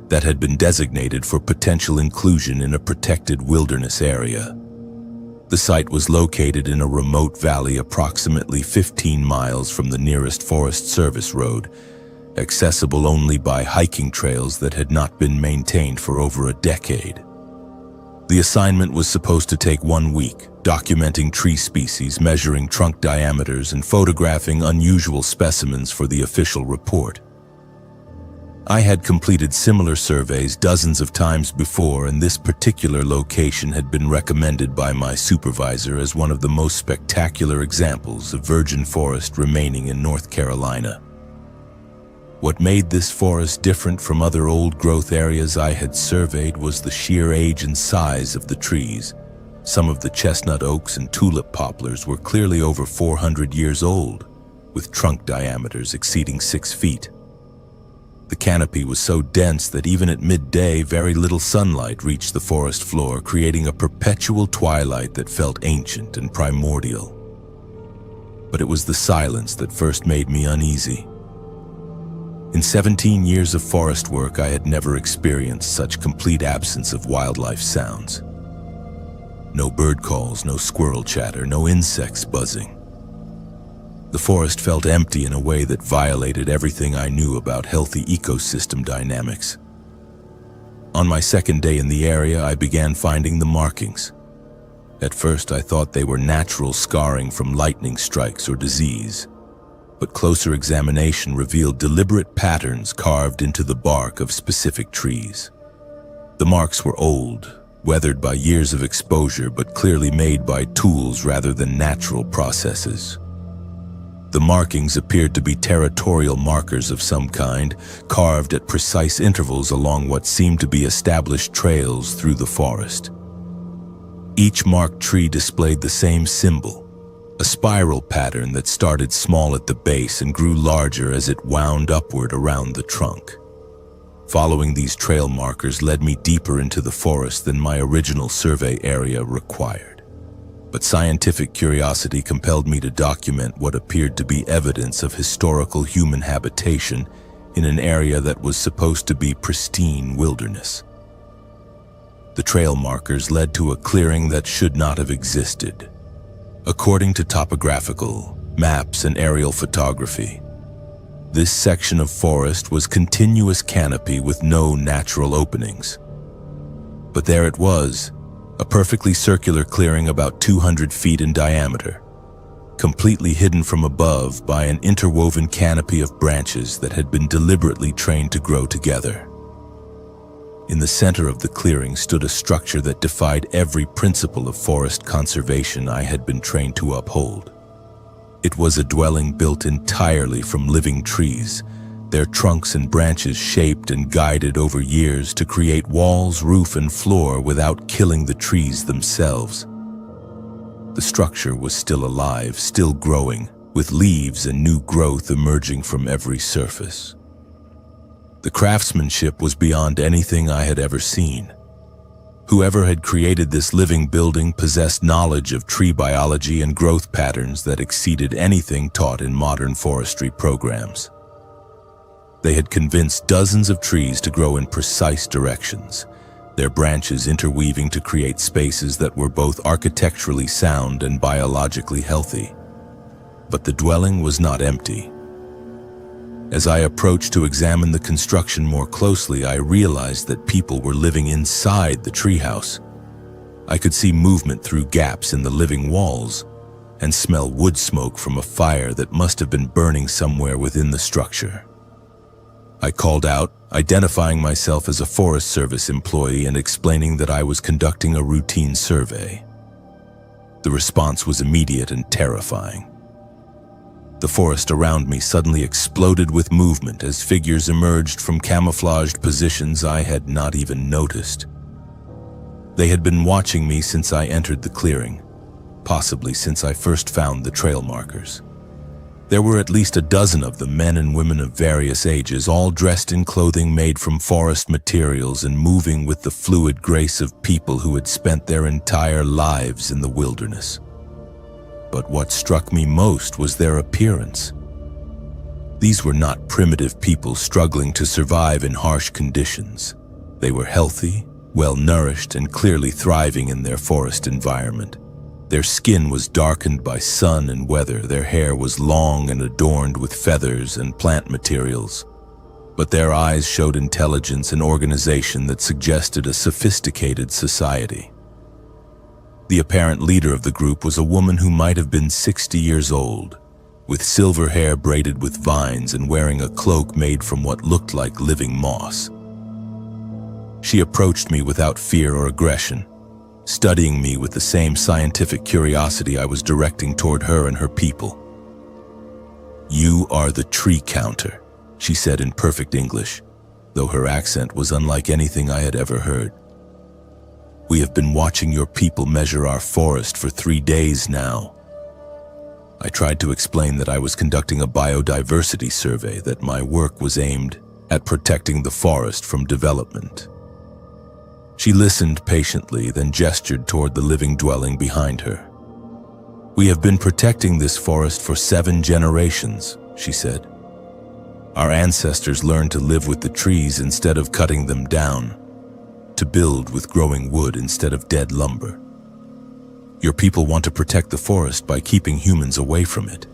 that had been designated for potential inclusion in a protected wilderness area. The site was located in a remote valley approximately 15 miles from the nearest Forest Service road, accessible only by hiking trails that had not been maintained for over a decade. The assignment was supposed to take 1 week, documenting tree species, measuring trunk diameters, and photographing unusual specimens for the official report. I had completed similar surveys dozens of times before, and this particular location had been recommended by my supervisor as one of the most spectacular examples of virgin forest remaining in North Carolina. What made this forest different from other old-growth areas I had surveyed was the sheer age and size of the trees. Some of the chestnut oaks and tulip poplars were clearly over 400 years old, with trunk diameters exceeding 6 feet. The canopy was so dense that even at midday, very little sunlight reached the forest floor, creating a perpetual twilight that felt ancient and primordial. But it was the silence that first made me uneasy. In 17 years of forest work, I had never experienced such complete absence of wildlife sounds. No bird calls, no squirrel chatter, no insects buzzing. The forest felt empty in a way that violated everything I knew about healthy ecosystem dynamics. On my second day in the area, I began finding the markings. At first, I thought they were natural scarring from lightning strikes or disease, but closer examination revealed deliberate patterns carved into the bark of specific trees. The marks were old, weathered by years of exposure, but clearly made by tools rather than natural processes. The markings appeared to be territorial markers of some kind, carved at precise intervals along what seemed to be established trails through the forest. Each marked tree displayed the same symbol, a spiral pattern that started small at the base and grew larger as it wound upward around the trunk. Following these trail markers led me deeper into the forest than my original survey area required. But scientific curiosity compelled me to document what appeared to be evidence of historical human habitation in an area that was supposed to be pristine wilderness. The trail markers led to a clearing that should not have existed. According to topographical maps and aerial photography, this section of forest was continuous canopy with no natural openings. But there it was, a perfectly circular clearing about 200 feet in diameter, completely hidden from above by an interwoven canopy of branches that had been deliberately trained to grow together. In the center of the clearing stood a structure that defied every principle of forest conservation I had been trained to uphold. It was a dwelling built entirely from living trees, their trunks and branches shaped and guided over years to create walls, roof, and floor without killing the trees themselves. The structure was still alive, still growing, with leaves and new growth emerging from every surface. The craftsmanship was beyond anything I had ever seen. Whoever had created this living building possessed knowledge of tree biology and growth patterns that exceeded anything taught in modern forestry programs. They had convinced dozens of trees to grow in precise directions, their branches interweaving to create spaces that were both architecturally sound and biologically healthy. But the dwelling was not empty. As I approached to examine the construction more closely, I realized that people were living inside the treehouse. I could see movement through gaps in the living walls and smell wood smoke from a fire that must have been burning somewhere within the structure. I called out, identifying myself as a Forest Service employee and explaining that I was conducting a routine survey. The response was immediate and terrifying. The forest around me suddenly exploded with movement as figures emerged from camouflaged positions I had not even noticed. They had been watching me since I entered the clearing, possibly since I first found the trail markers. There were at least a dozen of them, men and women of various ages, all dressed in clothing made from forest materials and moving with the fluid grace of people who had spent their entire lives in the wilderness. But what struck me most was their appearance. These were not primitive people struggling to survive in harsh conditions. They were healthy, well-nourished, and clearly thriving in their forest environment. Their skin was darkened by sun and weather, their hair was long and adorned with feathers and plant materials. But their eyes showed intelligence and organization that suggested a sophisticated society. The apparent leader of the group was a woman who might have been 60 years old, with silver hair braided with vines and wearing a cloak made from what looked like living moss. She approached me without fear or aggression, studying me with the same scientific curiosity I was directing toward her and her people. "You are the tree counter," she said in perfect English, though her accent was unlike anything I had ever heard. "We have been watching your people measure our forest for 3 days now." I tried to explain that I was conducting a biodiversity survey, that my work was aimed at protecting the forest from development. She listened patiently, then gestured toward the living dwelling behind her. "We have been protecting this forest for 7 generations," she said. "Our ancestors learned to live with the trees instead of cutting them down, to build with growing wood instead of dead lumber. Your people want to protect the forest by keeping humans away from it.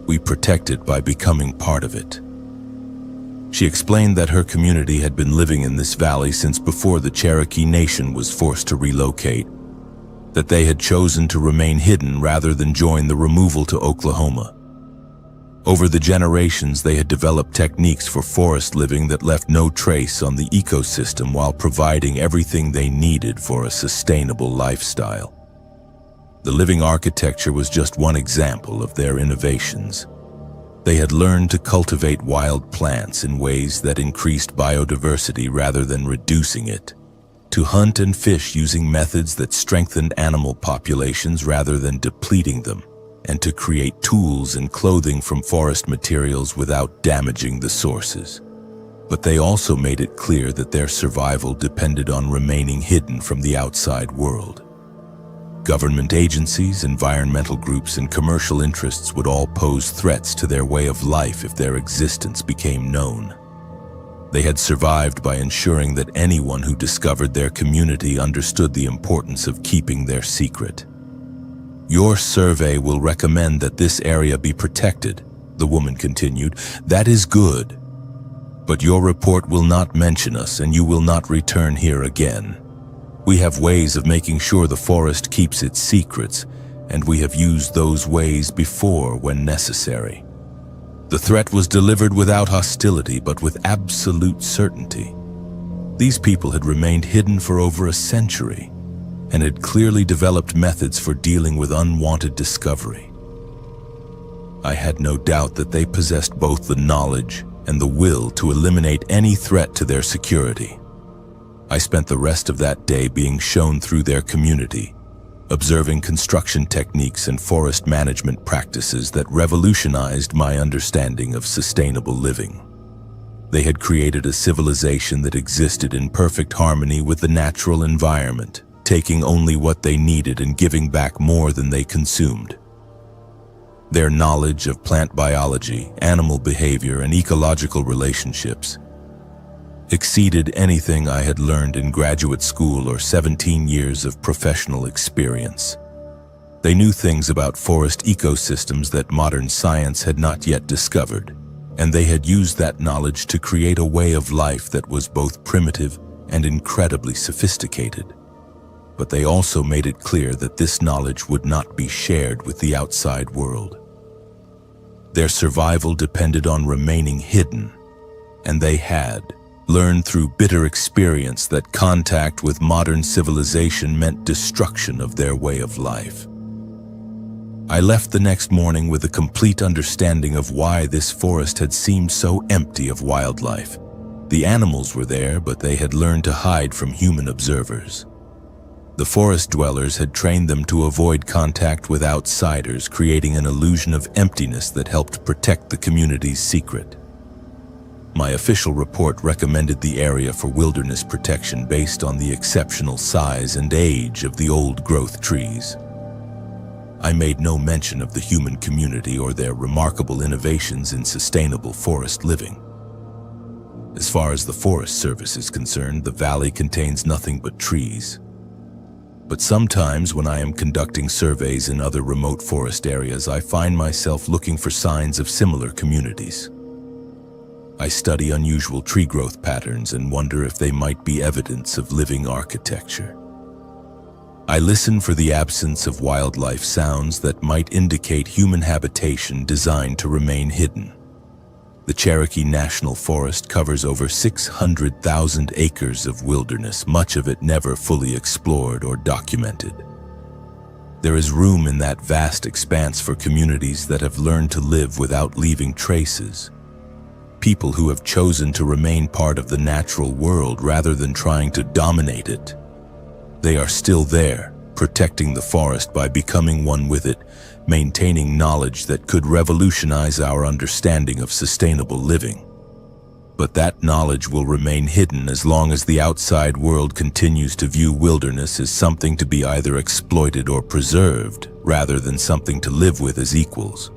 We protect it by becoming part of it." She explained that her community had been living in this valley since before the Cherokee Nation was forced to relocate, that they had chosen to remain hidden rather than join the removal to Oklahoma. Over the generations, they had developed techniques for forest living that left no trace on the ecosystem while providing everything they needed for a sustainable lifestyle. The living architecture was just one example of their innovations. They had learned to cultivate wild plants in ways that increased biodiversity rather than reducing it, to hunt and fish using methods that strengthened animal populations rather than depleting them, and to create tools and clothing from forest materials without damaging the sources. But they also made it clear that their survival depended on remaining hidden from the outside world. Government agencies, environmental groups, and commercial interests would all pose threats to their way of life if their existence became known. They had survived by ensuring that anyone who discovered their community understood the importance of keeping their secret. "Your survey will recommend that this area be protected," the woman continued. "That is good. But your report will not mention us, and you will not return here again. We have ways of making sure the forest keeps its secrets, and we have used those ways before when necessary." The threat was delivered without hostility, but with absolute certainty. These people had remained hidden for over a century, and had clearly developed methods for dealing with unwanted discovery. I had no doubt that they possessed both the knowledge and the will to eliminate any threat to their security. I spent the rest of that day being shown through their community, observing construction techniques and forest management practices that revolutionized my understanding of sustainable living. They had created a civilization that existed in perfect harmony with the natural environment, taking only what they needed and giving back more than they consumed. Their knowledge of plant biology, animal behavior, and ecological relationships exceeded anything I had learned in graduate school or 17 years of professional experience. They knew things about forest ecosystems that modern science had not yet discovered, and they had used that knowledge to create a way of life that was both primitive and incredibly sophisticated. But they also made it clear that this knowledge would not be shared with the outside world. Their survival depended on remaining hidden, and they had learned through bitter experience that contact with modern civilization meant destruction of their way of life. I left the next morning with a complete understanding of why this forest had seemed so empty of wildlife. The animals were there, but they had learned to hide from human observers. The forest dwellers had trained them to avoid contact with outsiders, creating an illusion of emptiness that helped protect the community's secret. My official report recommended the area for wilderness protection based on the exceptional size and age of the old-growth trees. I made no mention of the human community or their remarkable innovations in sustainable forest living. As far as the Forest Service is concerned, the valley contains nothing but trees. But sometimes when I am conducting surveys in other remote forest areas, I find myself looking for signs of similar communities. I study unusual tree growth patterns and wonder if they might be evidence of living architecture. I listen for the absence of wildlife sounds that might indicate human habitation designed to remain hidden. The Cherokee National Forest covers over 600,000 acres of wilderness, much of it never fully explored or documented. There is room in that vast expanse for communities that have learned to live without leaving traces. People who have chosen to remain part of the natural world rather than trying to dominate it. They are still there, protecting the forest by becoming one with it, maintaining knowledge that could revolutionize our understanding of sustainable living. But that knowledge will remain hidden as long as the outside world continues to view wilderness as something to be either exploited or preserved, rather than something to live with as equals.